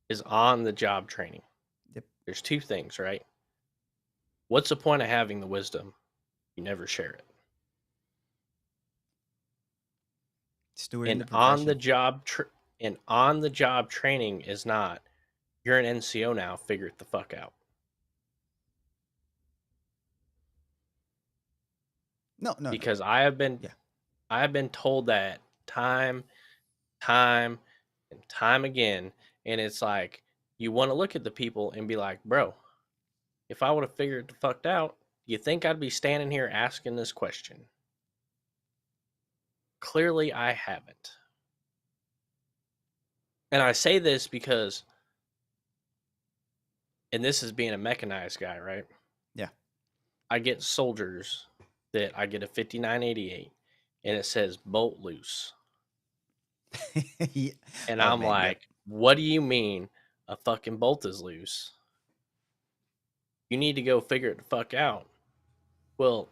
Is on the job training. Yep. There's two things, right? What's the point of having the wisdom? You never share it. Stewarding And the on the profession. job and on the job training is not, You're an NCO now. Figure it the fuck out. No, no, no. Because I Yeah. have been told that time, time, and time again, and it's like you want to look at the people and be like, bro, if I would have figured it the fucked out, you think I'd be standing here asking this question? Clearly, I haven't. And I say this because, and this is being a mechanized guy, right? Yeah. I get soldiers that I get a 5988 and it says bolt loose. Yeah. And Oh I'm man, yep. like, what do you mean a fucking bolt is loose? You need to go figure it the fuck out. Well,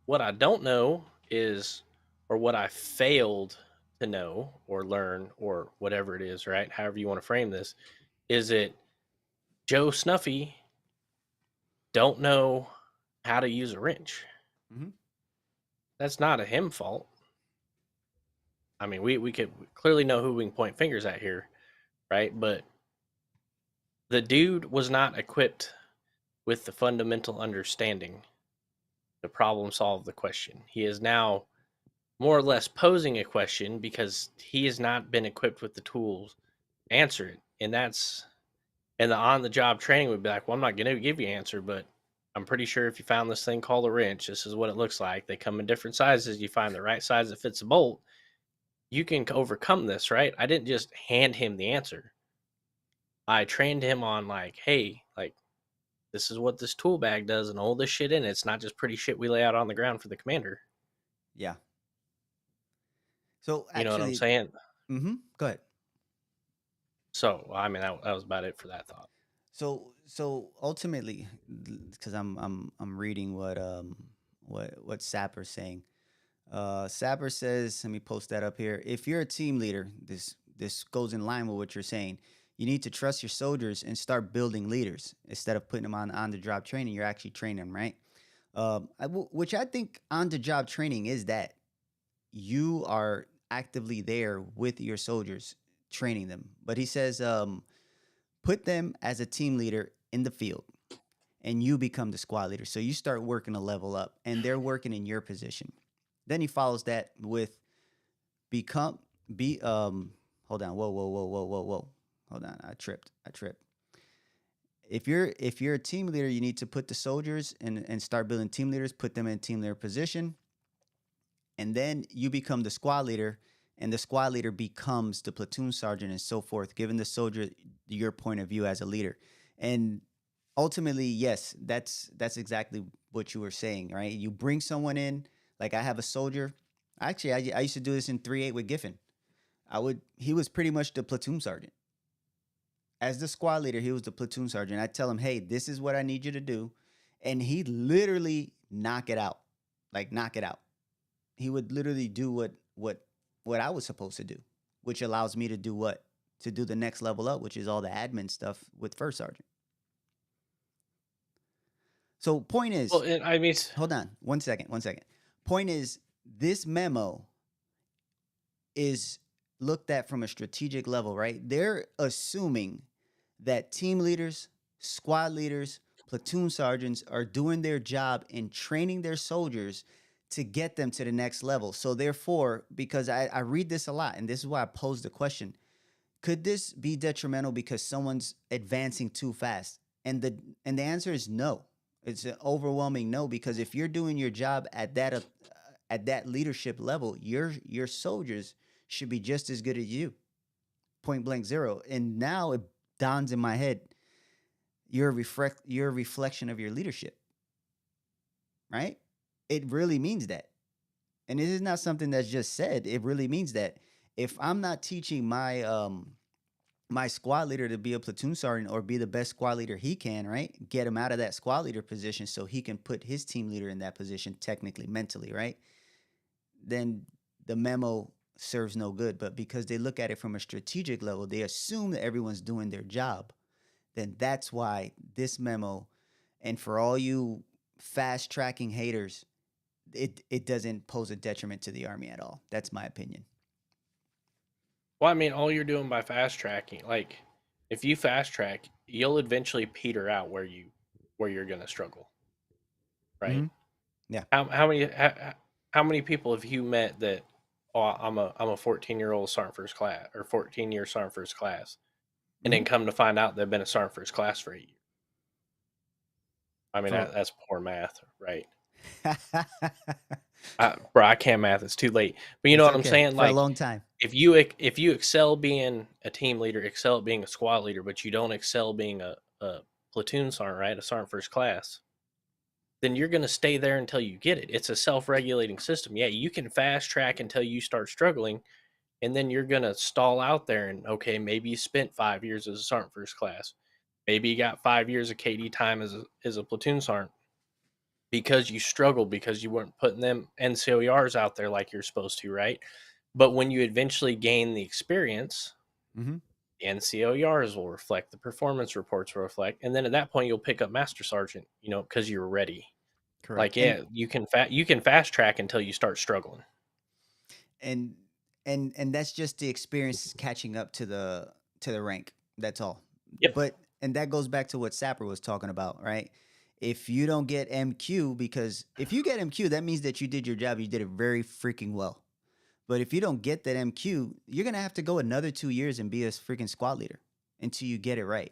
what I don't know is, or what I failed to know or learn or whatever it is, right? However you want to frame this, is it Joe Snuffy don't know how to use a wrench? Hmm. That's not a him fault. I mean, we could clearly know who we can point fingers at here, right? But the dude was not equipped with the fundamental understanding to problem solve the question. He is now more or less posing a question because he has not been equipped with the tools to answer it. And the on the job training would be like, well, I'm not going to give you an answer, but I'm pretty sure if you found this thing called a wrench, this is what it looks like. They come in different sizes. You find the right size that fits a bolt. You can overcome this, right? I didn't just hand him the answer. I trained him on like, hey, like this is what this tool bag does and all this shit in it. It's not just pretty shit we lay out on the ground for the commander. Yeah. So You know what I'm actually, saying? go ahead. So I mean that was about it for that thought. So ultimately, because I'm reading what Sapper's saying. Sapper says, let me post that up here. If you're a team leader, this goes in line with what you're saying. You need to trust your soldiers and start building leaders instead of putting them on the job training. You're actually training them, right? Which I think on the job training is that you are actively there with your soldiers, training them. But he says, put them as a team leader in the field and you become the squad leader. So you start working a level up and they're working in your position. Then he follows that with become be hold on, whoa. Hold on, I tripped. If you're a team leader, you need to put the soldiers and start building team leaders, put them in team leader position, and then you become the squad leader, and the squad leader becomes the platoon sergeant and so forth, giving the soldier your point of view as a leader. And ultimately, yes, that's exactly what you were saying, right? You bring someone in, like I have a soldier. Actually, I used to do this in 3-8 with Giffen. He was pretty much the platoon sergeant. As the squad leader, he was the platoon sergeant. I tell him, hey, this is what I need you to do. And he literally knock it out. Like knock it out. He would literally do what I was supposed to do, which allows me to do what? To do the next level up, which is all the admin stuff with first sergeant. So point Well, is, I mean, hold on, 1 second, 1 second. Point is, this memo is looked at from a strategic level, right? They're assuming that team leaders, squad leaders, platoon sergeants are doing their job and training their soldiers to get them to the next level. So therefore, because I read this a lot, and this is why I posed the question, could this be detrimental because someone's advancing too fast? And the answer is no. It's an overwhelming no, because if you're doing your job at that leadership level, your soldiers should be just as good as you. Point blank zero. And now it dawns in my head, you're a reflection of your leadership, right? It really means that. And it is not something that's just said. It really means that if I'm not teaching my squad leader to be a platoon sergeant or be the best squad leader he can, right? Get him out of that squad leader position so he can put his team leader in that position technically, mentally, right? Then the memo serves no good. But because they look at it from a strategic level, they assume that everyone's doing their job. Then that's why this memo, and for all you fast tracking haters, it doesn't pose a detriment to the army at all. That's my opinion. well, I mean, all you're doing by fast tracking, like, if you fast track, you'll eventually peter out where you're going to struggle, right? Mm-hmm. Yeah. How many people have you met that, oh, I'm a 14-year-old sergeant first class, or 14-year sergeant first class, and Mm-hmm. then come to find out they've been a sergeant first class for 8 years? I mean, For that's poor math, right? Bro, I can't math. It's too late. But you know It's what I'm okay. saying? For a Like, long time. if you excel being a team leader, excel at being a squad leader, but you don't excel being a platoon sergeant, right? A sergeant first class, then you're going to stay there until you get it. It's a self-regulating system. Yeah, you can fast track until you start struggling, and then you're going to stall out there. And okay, maybe you spent 5 years as a sergeant first class. Maybe you got 5 years of KD time as a platoon sergeant because you struggled because you weren't putting them NCOERs out there like you're supposed to, right? But when you eventually gain the experience, Mm-hmm. the NCOERs will reflect, the performance reports will reflect, and then at that point you'll pick up Master Sergeant, because you're ready. Correct. Like, yeah, you can fast track until you start struggling. And and that's just the experience catching up to the rank. That's all. Yep. But and that goes back to what Sapper was talking about, right? If you don't get MQ, because if you get MQ, that means that you did your job. You did it very freaking well. But if you don't get that MQ, you're gonna have to go another 2 years and be a freaking squad leader until you get it right.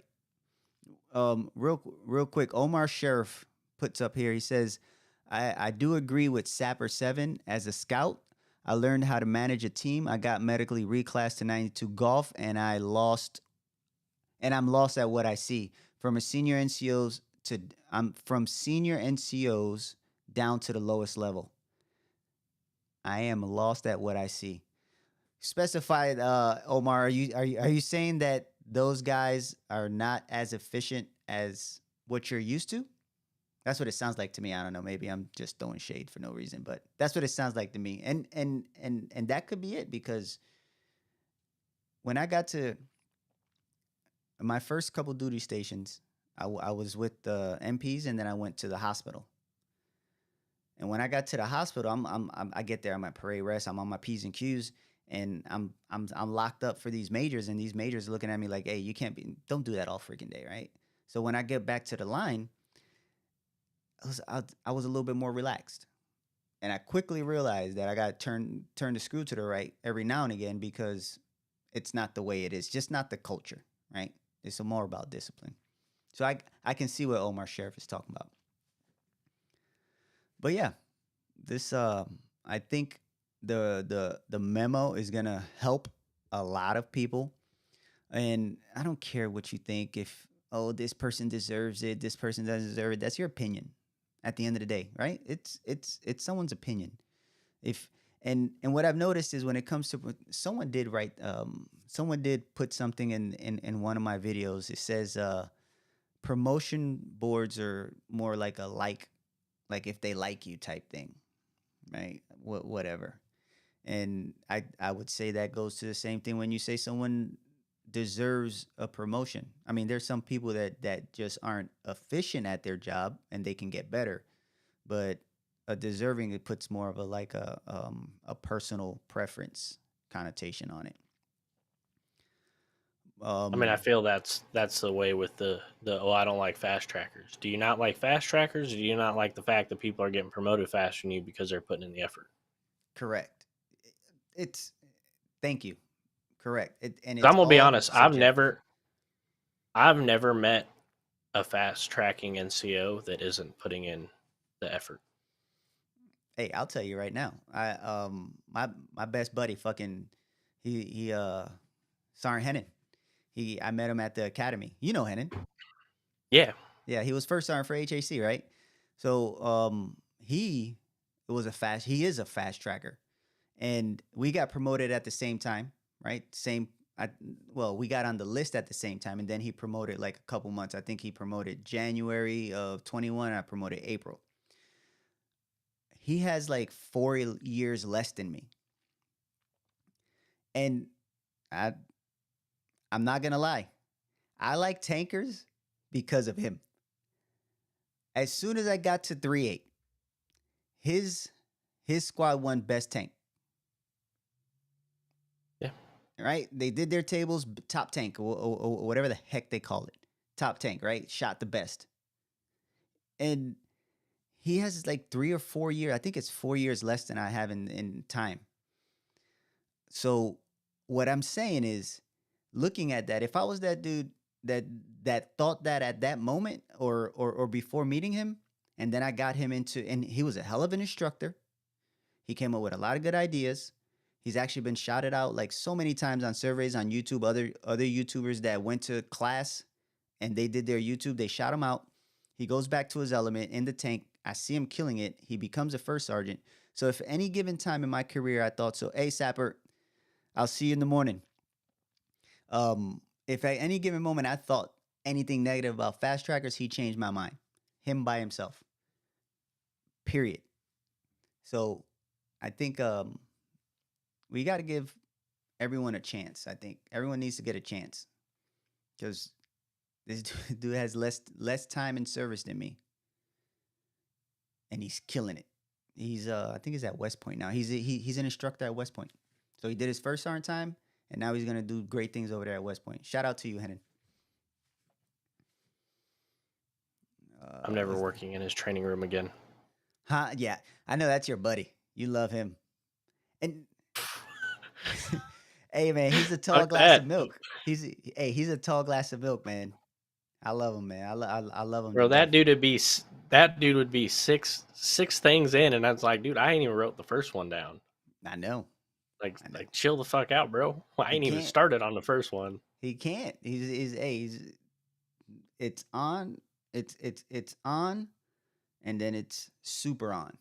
Real quick, Omar Sheriff puts up here. He says, I do agree with Sapper 7 as a scout. I learned how to manage a team. I got medically reclassed to 92 golf, and I'm lost at what I see. From a senior NCOs to I'm from senior NCOs down to the lowest level. I am lost at what I see. Specify, Omar. Are you saying that those guys are not as efficient as what you're used to? That's what it sounds like to me. I don't know. Maybe I'm just throwing shade for no reason, but that's what it sounds like to me. And that could be it, because when I got to my first couple duty stations, I was with the MPs, and then I went to the hospital. And when I got to the hospital, I get there. I'm at parade rest. I'm on my P's and Q's, and I'm locked up for these majors, and these majors are looking at me like, "Hey, you can't be. Don't do that all freaking day, right?" So when I get back to the line, I was a little bit more relaxed, and I quickly realized that I got to turn the screw to the right every now and again, because it's not the way it is. Just not the culture, right? It's more about discipline. So I can see what Omar Sheriff is talking about. But yeah, this I think the memo is gonna help a lot of people, and I don't care what you think. If, oh, this person deserves it, this person doesn't deserve it, that's your opinion. At the end of the day, right? It's someone's opinion. If and what I've noticed is when it comes to, someone did put something in one of my videos. It says promotion boards are more like like if they like you type thing, right? Whatever. And I would say that goes to the same thing when you say someone deserves a promotion. I mean, there's some people that just aren't efficient at their job and they can get better, but a deserving, it puts more of a personal preference connotation on it. I mean, I Um, feel that's the way with the oh, I don't like fast trackers. Do you not like fast trackers? Or do you not like the fact that people are getting promoted faster than you because they're putting in the effort? Correct. It's Thank you. Correct. And 'Cause it's I'm gonna be all honest, subjective. I've never met a fast tracking NCO that isn't putting in the effort. Hey, I'll tell you right now. My best buddy, fucking, he Sergeant Hennon. I met him at the academy. You know Hennon. Yeah, Yeah, he was first sergeant for HAC, right? So he is a fast tracker. And we got promoted at the same time, right? Well, we got on the list at the same time, and then he promoted like a couple months. I think he promoted January of 21. I promoted April. He has like 4 years less than me, and I I'm not gonna lie, I like tankers because of him. As soon as I got to 3.8, his his squad won best tank, yeah. right? They did their tables, top tank, or whatever the heck they call it, top tank, right? Shot the best, and he has like 3 or 4 years. I think it's 4 years less than I have in time. So what I'm saying is, looking at that, if I was that dude that that thought that at that moment or before meeting him, and then I got him into, and he was a hell of an instructor. He came up with a lot of good ideas. He's actually been shouted out like so many times on surveys on YouTube. Other YouTubers that went to class and they did their YouTube, they shout him out. He goes back to his element in the tank. I see him killing it. He becomes a first sergeant. So if any given time in my career I thought so, hey Sapper, I'll see you in the morning. If at any given moment I thought anything negative about fast trackers, he changed my mind. Him by himself. Period. So I think we got to give everyone a chance. I think everyone needs to get a chance because this dude has less time in service than me, and he's killing it. He's I think he's at West Point now. He's an instructor at West Point. So he did his first sergeant time, and now he's gonna do great things over there at West Point. Shout out to you, Hennon. I'm never What's working in his training room again. Huh? Yeah, I know that's your buddy. You love him, and hey man, he's a tall Fuck glass of that, milk. He's a tall glass of milk, man. I love him, man. I love him to bro. death. That dude would be six things in, and I was like, dude, I ain't even wrote the first one down. I know. I know. Like chill the fuck out, bro. I He ain't even can't. started on the first one. He can't. He's it's on. It's on, and then it's super on.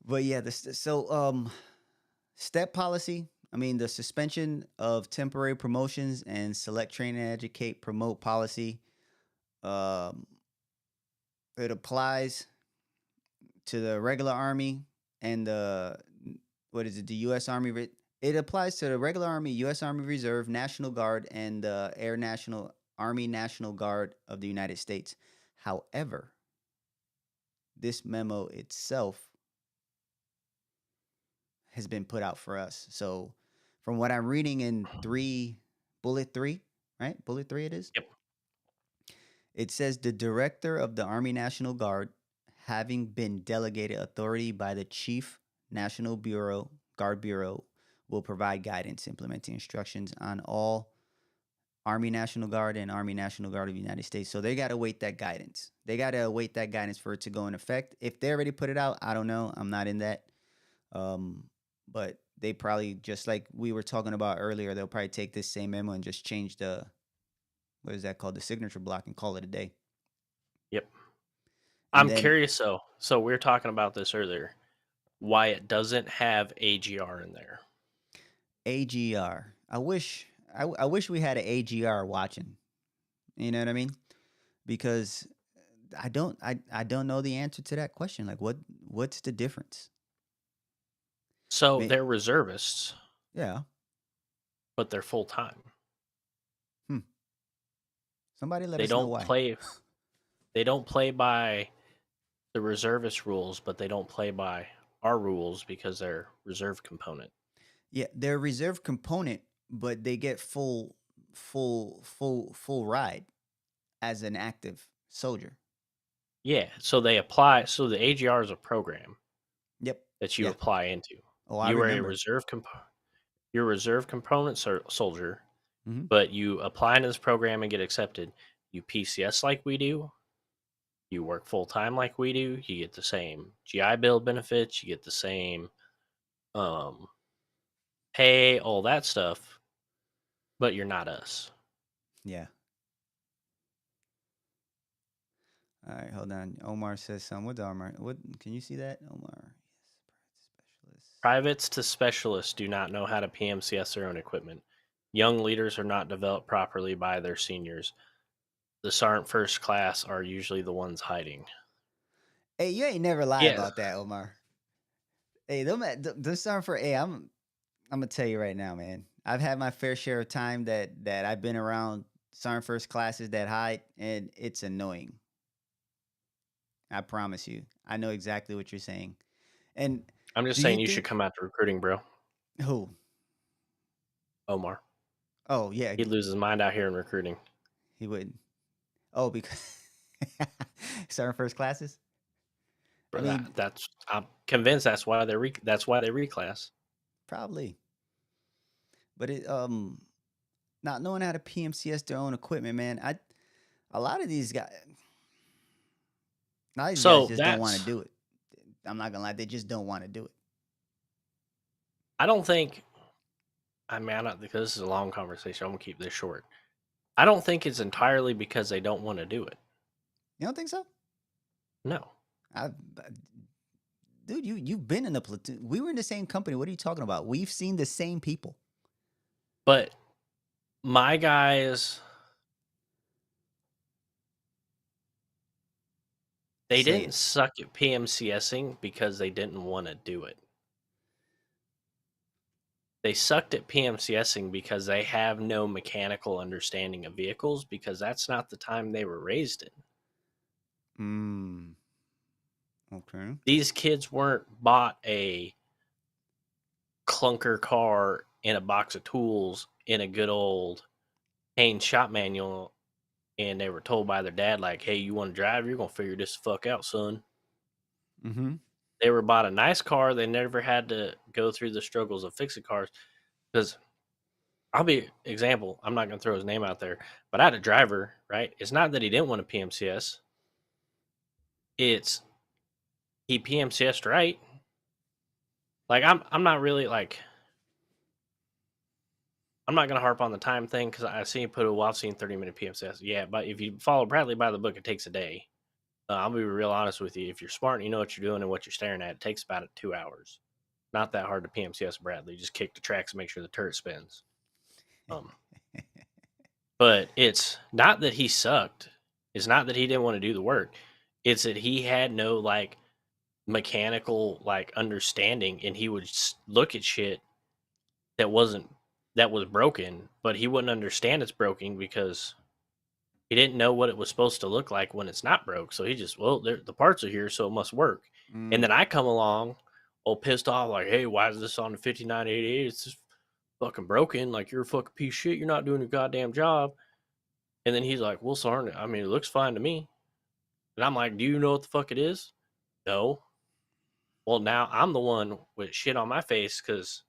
But yeah, step policy. I mean, the suspension of temporary promotions and select train and educate promote policy. Um, it applies to the regular army and the what is it? The U.S. Army. It applies to the regular Army, U.S. Army Reserve, National Guard, and the Air National Army National Guard of the United States. However, this memo itself has been put out for us. So, from what I'm reading in bullet three, right? Bullet three, it is. Yep. It says the director of the Army National Guard, having been delegated authority by the Chief National Bureau, Guard Bureau, will provide guidance implementing instructions on all Army National Guard and Army National Guard of the United States. So they got to await that guidance. They got to await that guidance for it to go in effect. If they already put it out, I don't know. I'm not in that. But they probably, just like we were talking about earlier, they'll probably take this same memo and just change what is that called? The signature block, and call it a day. Yep. And I'm then curious though. So we were talking about this earlier. Why it doesn't have AGR in there? AGR. I wish we had an AGR watching. You know what I mean? Because I don't know the answer to that question. Like what's the difference? So May, they're reservists, yeah. but they're full time. Hmm. Somebody let They us know don't why. play. They don't play by the reservist rules, but they don't play by our rules because they're reserve component. Yeah, they're reserve component, but they get full ride as an active soldier. Yeah, so they apply. So the AGR is a program Yep. that you Yeah. apply into. Oh, I You are a remember. you're a reserve component soldier, Hmm. but you apply into this program and get accepted. You PCS like we do. You work full time like we do. You get the same GI Bill benefits. You get the same um, pay, all that stuff. But you're not us. Yeah. All right, hold on. Omar says something. What Omar? What can you see that? Omar. Yes, specialist. Privates to specialists do not know how to PMCS their own equipment. Young leaders are not developed properly by their seniors. The sergeant first class are usually the ones hiding. Hey, you ain't never lie Yeah, about that, Omar. Hey, them sound for. Hey, I'm gonna tell you right now, man. I've had my fair share of time that I've been around sergeant first classes that hide, and it's annoying. I promise you. I know exactly what you're saying. And I'm just do you saying you should think? come out to recruiting, bro. Who? Omar. Oh yeah, He'd lose his mind out here in recruiting. he wouldn't. Oh, because starting first classes. I Bro, mean, that's I'm convinced that's why they reclass. probably, but it not knowing how to PMCS their own equipment, man. A lot of these guys, a lot of these guys So just don't want to that's do it. I'm not gonna lie, they just don't want to do it. I don't think I mean I don't because this is a long conversation. I'm gonna keep this short. I don't think it's entirely because they don't want to do it. You don't think so? No. I, dude, you've been in the platoon. We were in the same company. What are you talking about? We've seen the same people. But my guys they Say didn't it. suck at PMCSing because they didn't want to do it. They sucked at PMCSing because they have no mechanical understanding of vehicles because that's not the time they were raised in. Mm. Okay. These kids weren't bought a clunker car and a box of tools in a good old Haynes shop manual and they were told by their dad, like, hey, you want to drive? You're going to figure this the fuck out, son. Mm-hmm. They were bought a nice car. They never had to go through the struggles of fixing cars. Because I'll be example. I'm not going to throw his name out there, but I had a driver, right? It's not that he didn't want a PMCS. It's he PMCS'd right. Like I'm not really like I'm not gonna harp on the time thing because I see you put I've seen 30-minute PMCS. Yeah, but if you follow Bradley by the book, it takes a day. I'll be real honest with you. If you're smart and you know what you're doing and what you're staring at, it takes about 2 hours. Not that hard to PMCS Bradley. Just kick the tracks and make sure the turret spins. Um, but it's not that he sucked. It's not that he didn't want to do the work. It's that he had no like mechanical like understanding, and he would look at shit that wasn't that was broken, but he wouldn't understand it's broken because he didn't know what it was supposed to look like when it's not broke. So he just, well, the parts are here, so it must work. And Mm. then I come along, all pissed off, like, hey, why is this on the 5988? It's just fucking broken. Like, you're a fucking piece of shit. You're not doing your goddamn job. And then he's like, well, sorry. I mean, it looks fine to me. And I'm like, do you know what the fuck it is? No. Well, now I'm the one with shit on my face because,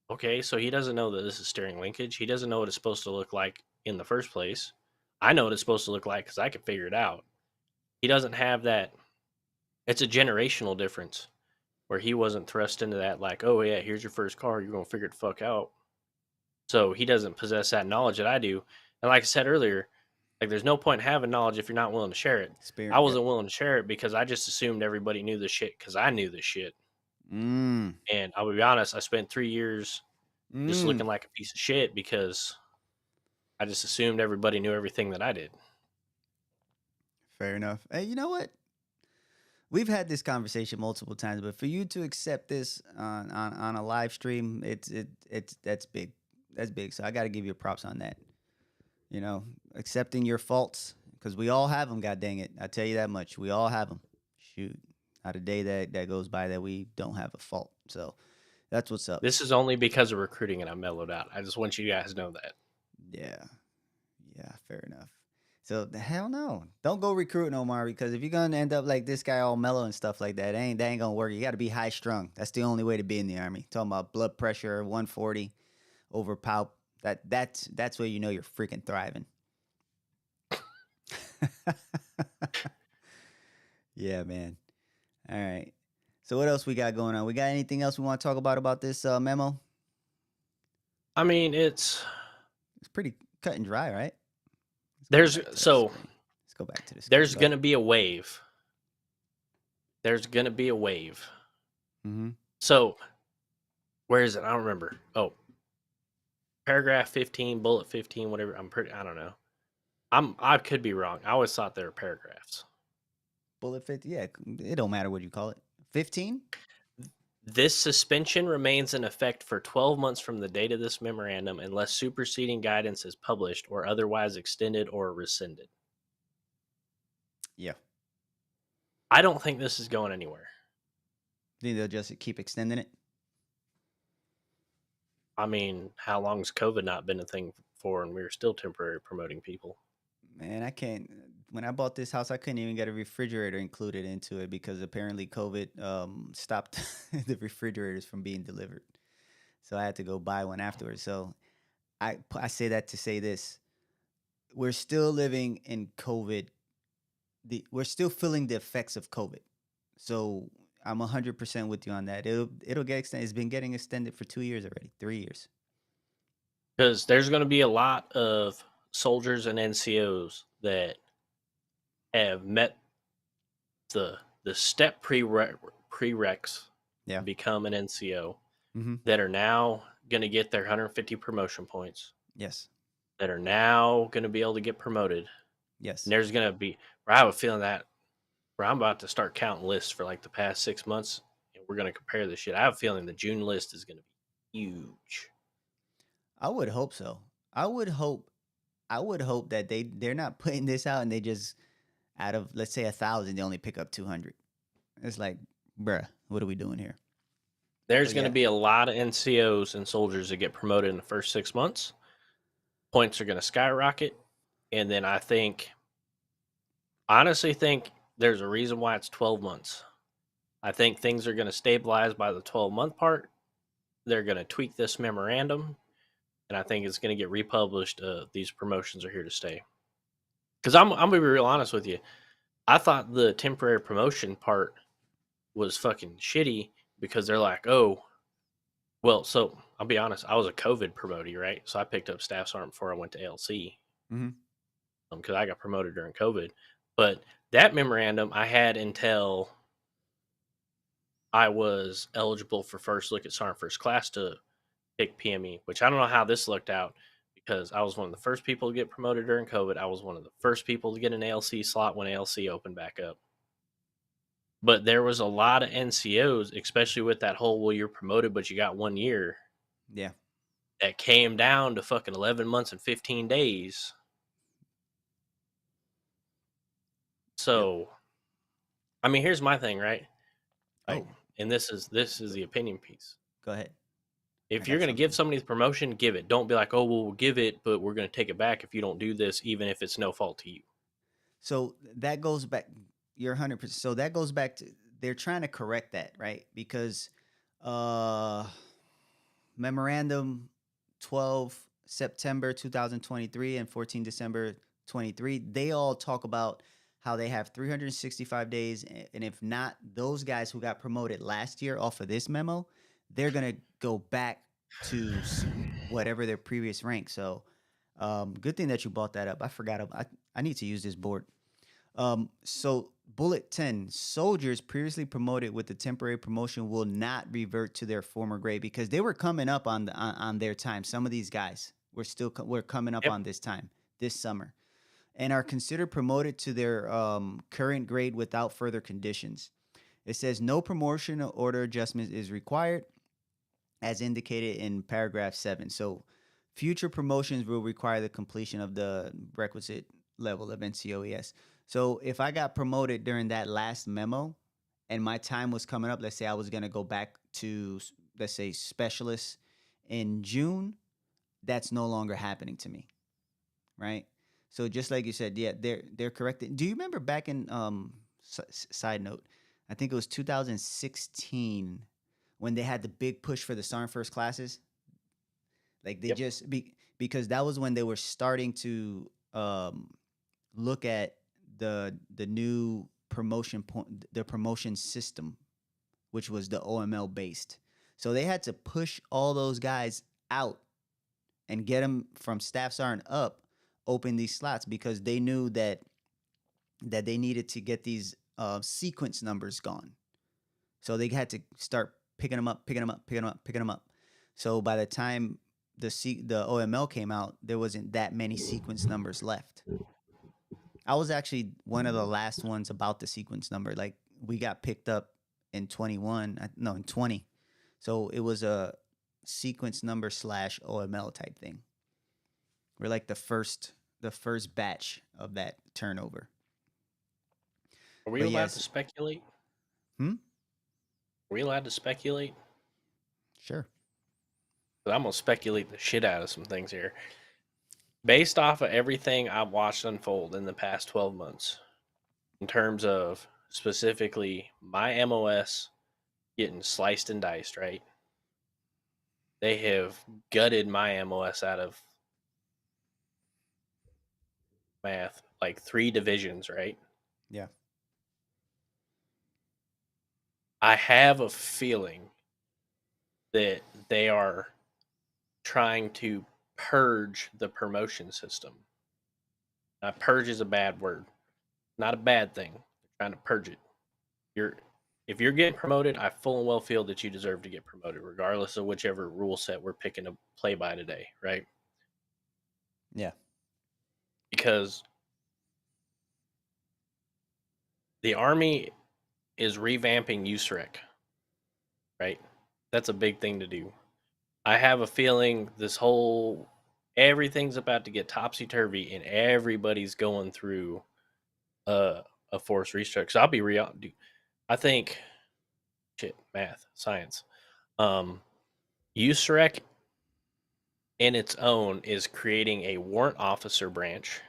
okay, so he doesn't know that this is steering linkage. He doesn't know what it's supposed to look like in the first place. I know what it's supposed to look like because I can figure it out. He doesn't have that. It's a generational difference where he wasn't thrust into that, like, oh, yeah, here's your first car. You're going to figure it the fuck out. So he doesn't possess that knowledge that I do. And like I said earlier, like, there's no point in having knowledge if you're not willing to share it. I Spirit. Yep. wasn't willing to share it because I just assumed everybody knew this shit because I knew this shit. Mm. And I'll be honest, I spent 3 years just Mm. looking like a piece of shit because I just assumed everybody knew everything that I did. Fair enough. Hey, you know what? We've had this conversation multiple times, but for you to accept this on a live stream, it's that's big. That's big. So I got to give you props on that. You know, accepting your faults because we all have them. God dang it! I tell you that much. We all have them. Shoot, not a day that goes by that we don't have a fault. So that's what's up. This is only because of recruiting and I mellowed out. I just want you guys to know that. Yeah, yeah, fair enough. So the hell no, don't go recruiting Omar because if you're gonna end up like this guy all mellow and stuff like that, that ain't gonna work. You got to be high strung. That's the only way to be in the army. Talking about blood pressure 140 over palp. That's where you know you're freaking thriving. Yeah, man. All right. So what else we got going on? We got anything else we want to talk about this memo? I mean, it's It's pretty cut and dry, right? Let's go there's back to that so screen. Let's go back to the screen. there's Go ahead. gonna be a wave. There's gonna be a wave. Mm-hmm. So where is it? I don't remember. Oh, paragraph 15, bullet 15, whatever. I don't know. I could be wrong. I always thought they were paragraphs. Bullet 50. Yeah, it don't matter what you call it. 15. This suspension remains in effect for 12 months from the date of this memorandum unless superseding guidance is published or otherwise extended or rescinded. Yeah. I don't think this is going anywhere. Think they'll just keep extending it? I mean, how long's COVID not been a thing for, and we were still temporary promoting people? Man, I can't. When I bought this house, I couldn't even get a refrigerator included into it because apparently COVID stopped the refrigerators from being delivered. So I had to go buy one afterwards. So I say that to say this: we're still living in COVID. We're still feeling the effects of COVID. So I'm 100% with you on that. It'll get extended. It's been getting extended for 2 years already, 3 years. Because there's going to be a lot of soldiers and NCOs that have met the step prereqs to Yeah. become an NCO Mm-hmm. that are now going to get their 150 promotion points, Yes. that are now going to be able to get promoted. And Yes. there's going to be, where I have a feeling that, where I'm about to start counting lists for like the past 6 months, and we're going to compare this shit. I have a feeling the June list is going to be huge. I would hope so. I would hope. I would hope that they're not putting this out and they just out of let's say 1,000 they only pick up 200. It's like, bruh, what are we doing here? There's But going to yeah, be a lot of NCOs and soldiers that get promoted in the first 6 months. Points are going to skyrocket. And then honestly think there's a reason why it's 12 months. I think things are going to stabilize by the 12-month part. They're going to tweak this memorandum, and I think it's going to get republished. These promotions are here to stay. Because I'm going to be real honest with you. I thought the temporary promotion part was fucking shitty because they're like, oh, well, so I'll be honest. I was a COVID promotee, right? So I picked up staff sergeant before I went to LC mm-hmm. because I got promoted during COVID. But that memorandum I had until I was eligible for first look at sergeant first class to pick PME, which I don't know how this looked out because I was one of the first people to get promoted during COVID. I was one of the first people to get an ALC slot when ALC opened back up. But there was a lot of NCOs, especially with that whole, well, you're promoted, but you got 1 year, Yeah. that came down to fucking 11 months and 15 days. Yep. So, I mean, here's my thing, right? Like, Oh, and this is the opinion piece. go ahead. I If you're got going to give something. somebody the promotion, give it. Don't be like, oh, well, we'll give it, but we're going to take it back if you don't do this, even if it's no fault to you. So that goes back. You're 100%. So that goes back to they're trying to correct that, right? Because uh memorandum 12 September 2023 and 14 December 23, they all talk about how they have 365 days. And if not, those guys who got promoted last year off of this memo, they're going to go back to whatever their previous rank. So, good thing that you brought that up. I forgot. I need to use this board. So bullet 10, soldiers previously promoted with the temporary promotion will not revert to their former grade because they were coming up on their time. Some of these guys we're coming up Yep. on this time this summer and are considered promoted to their current grade without further conditions. It says no promotion order adjustment is required as indicated in paragraph 7. So future promotions will require the completion of the requisite level of NCOES. So if I got promoted during that last memo and my time was coming up, let's say I was going to go back to, let's say, specialist in June, that's no longer happening to me, right? So just like you said, yeah, they're corrected. Do you remember back in side note, I think it was 2016 when they had the big push for the sergeant first classes? Like they Yep. just because that was when they were starting to look at the new the promotion system, which was the OML based. So they had to push all those guys out and get them from staff sergeant up, open these slots because they knew that they needed to get these sequence numbers gone. So they had to start picking them up, picking them up, picking them up, picking them up. So by the time the OML came out, there wasn't that many sequence numbers left. I was actually one of the last ones about the sequence number. Like we got picked up in 21, no, in 20. So it was a sequence number slash OML type thing. We're like the first batch of that turnover. Are we But allowed to yes, speculate? hmm, Are we allowed to speculate? sure. but I'm gonna speculate the shit out of some things here. Based off of everything I've watched unfold in the past 12 months, in terms of specifically my MOS getting sliced and diced, right? They have gutted my MOS out of math, like 3 divisions, right? Yeah. I have a feeling that they are trying to purge the promotion system. Now, purge is a bad word, not a bad thing. They're trying to purge it. You're if you're getting promoted, I full and well feel that you deserve to get promoted, regardless of whichever rule set we're picking to play by today, right? Yeah. Because the Army is revamping USREC, right? That's a big thing to do. I have a feeling this whole everything's about to get topsy turvy, and everybody's going through a forced restructure. So I'll be real. Dude, I think shit, math, science. USREC in its own is creating a warrant officer branch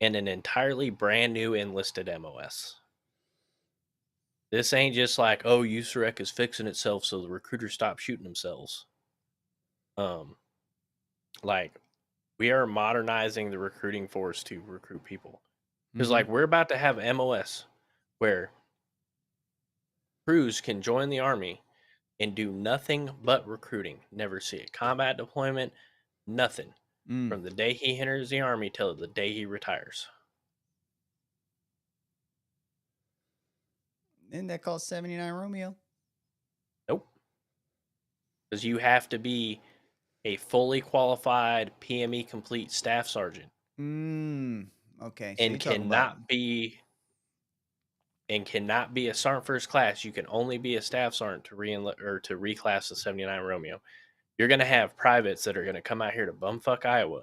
and an entirely brand new enlisted MOS. This ain't just like, oh, USREC is fixing itself so the recruiters stop shooting themselves. Um, like we are modernizing the recruiting force to recruit people. Because Mm-hmm. like we're about to have MOS where crews can join the army and do nothing but recruiting. Never see a combat deployment, nothing. Mm. From the day he enters the army till the day he retires. Isn't that called 79 Romeo? Nope. Because you have to be a fully qualified PME complete staff sergeant Mm. Okay. So you're and talking about. cannot be a sergeant first class. You can only be a staff sergeant to reclass the 79 Romeo. You're going to have privates that are going to come out here to bumfuck Iowa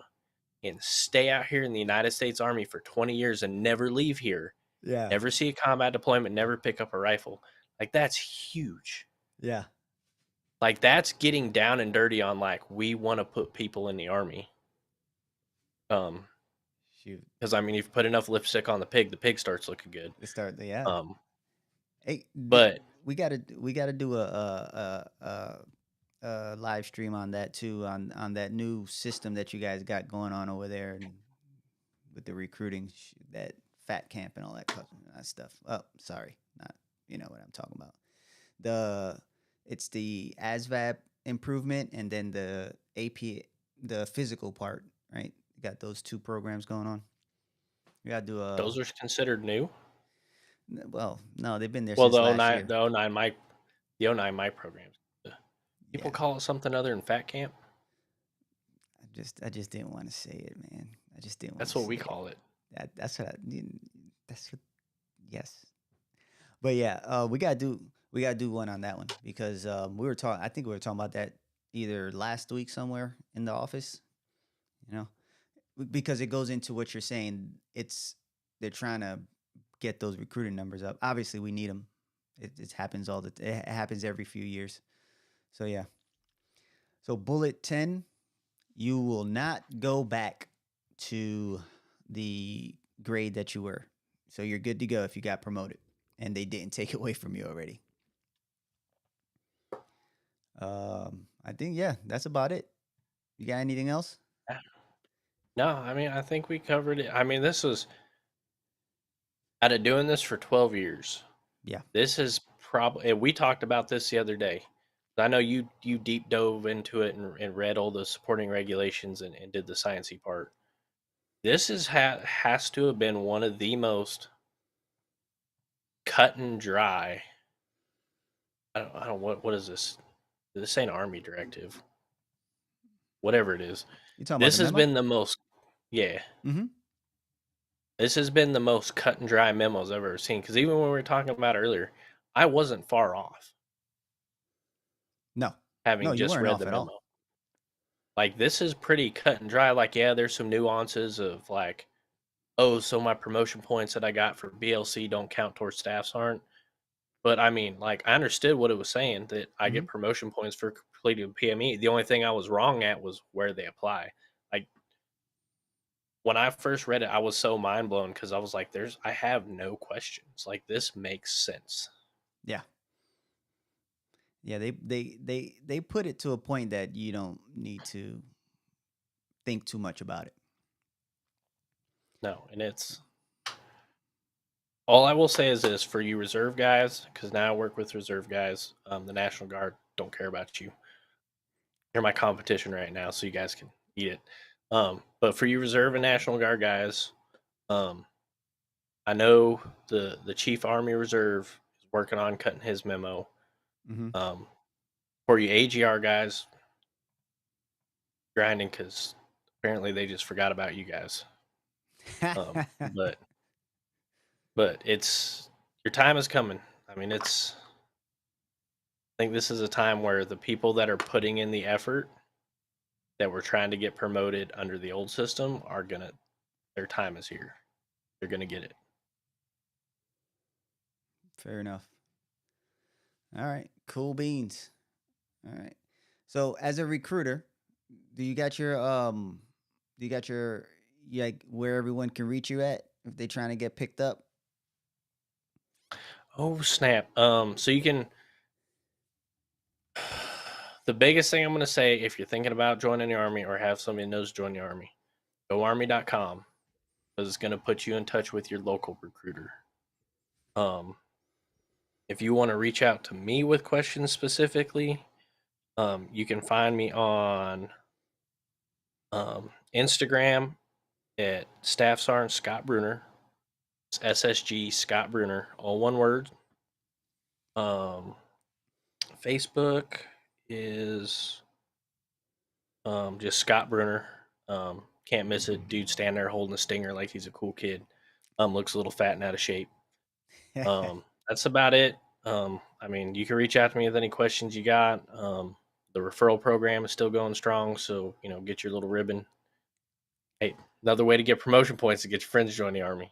and stay out here in the United States Army for 20 years and never leave here, Yeah. never see a combat deployment, never pick up a rifle. Like that's huge. Yeah. Like that's getting down and dirty on like we want to put people in the army. Um, Shoot. because I mean, if you put enough lipstick on the pig starts looking good. Let's start. Yeah. Um, Hey, but we gotta do a live stream on that too, on that new system that you guys got going on over there, and with the recruiting, that fat camp and all that stuff. Oh, sorry, not, you know what I'm talking about. The It's the ASVAB improvement, and then the AP, the physical part, right? You got those two programs going on. You gotta do a those are considered new. well, no, they've been there Well, since last year. the 09 Mike programs. People Yeah, call it something other than fat camp. I just didn't want to say it, man. I just didn't want That's to what say we it. call it. That's what that's what, yes. But yeah, we gotta do one on that one, because we were talking. I think we were talking about that either last week somewhere in the office. You know, because it goes into what you're saying. They're trying to get those recruiting numbers up. Obviously, we need them. It happens it happens every few years. So yeah. So bullet 10, you will not go back to the grade that you were. So you're good to go if you got promoted and they didn't take it away from you already. I think, yeah, that's about it. You got anything else? No, I mean I think we covered it. I mean this was out of doing this for 12 years. Yeah. This is probably we talked about this the other day. I know you deep dove into it and read all the supporting regulations and did the sciencey part. This has to have been one of the most cut and dry. I don't what is this? This ain't Army directive. Whatever it is. You talking about This the has memo? been the most yeah. Mm-hmm. This has been the most cut and dry memos I've ever seen. Because even when we were talking about earlier, I wasn't far off No. No, having you just weren't read off the at all. memo. Like this is pretty cut and dry. Like, yeah, there's some nuances of like, oh, so my promotion points that I got for BLC don't count towards staffs aren't. But I mean, like I understood what it was saying that I Mm-hmm. get promotion points for completed with PME. The only thing I was wrong at was where they apply. Like when I first read it, I was so mind blown because I was like, I have no questions. Like this makes sense. Yeah. Yeah, they put it to a point that you don't need to think too much about it. No, and it's all I will say is this for you reserve guys, because now I work with reserve guys. The National Guard don't care about you. You're my competition right now, so you guys can eat it. But for you reserve and National Guard guys, um, I know the Chief Army Reserve is working on cutting his memo. Mm-hmm. For you AGR guys, grinding because apparently they just forgot about you guys. But it's your time is coming. I mean, I think this is a time where the people that are putting in the effort that were trying to get promoted under the old system are gonna. Their time is here. They're gonna get it. Fair enough. All right, cool beans. All right. So as a recruiter, do you got your like where everyone can reach you at if they're trying to get picked up? Oh snap! So you can. The biggest thing I'm gonna say, if you're thinking about joining the army or have somebody who knows join the army, go army.com because it's gonna put you in touch with your local recruiter. Um, if you want to reach out to me with questions specifically, you can find me on Instagram at Staff Sergeant Scott Brooner. It's SSG Scott Brooner, all one word. Um, Facebook is just Scott Brooner. Can't miss it. Dude standing there holding a stinger like he's a cool kid. Looks a little fat and out of shape. That's about it. I mean, you can reach out to me with any questions you got. The referral program is still going strong, so get your little ribbon. Hey, another way to get promotion points to get your friends to join the army.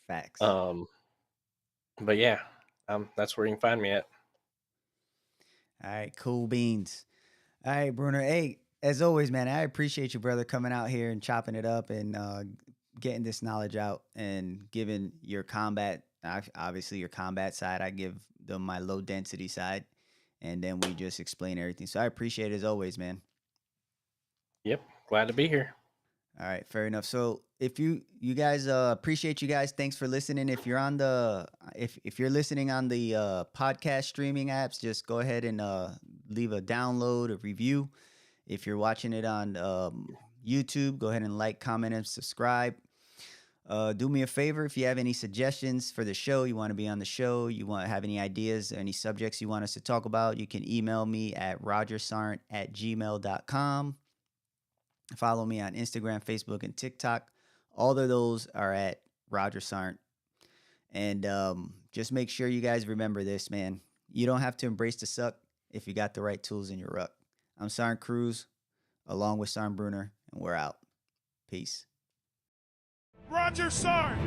Facts. But yeah, that's where you can find me at. All right, cool beans. All right, Bruner. Hey, as always, man, I appreciate you, brother, coming out here and chopping it up and getting this knowledge out and giving your combat, obviously your combat side. I give them my low density side, and then we just explain everything. So I appreciate it as always, man. Yep, glad to be here. All right, fair enough. So if you guys appreciate you guys, thanks for listening. If you're on the if you're listening on the podcast streaming apps, just go ahead and leave a download, a review. If you're watching it on YouTube, go ahead and like, comment, and subscribe. Do me a favor if you have any suggestions for the show, you want to be on the show, you want to have any ideas, any subjects you want us to talk about, you can email me at rogersarnt@gmail.com. Follow me on Instagram, Facebook, and TikTok. All of those are at Roger Sarnt. And just make sure you guys remember this, man. You don't have to embrace the suck if you got the right tools in your ruck. I'm Sarnt Cruz, along with Sarnt Brooner, and we're out. Peace. Roger Sarnt!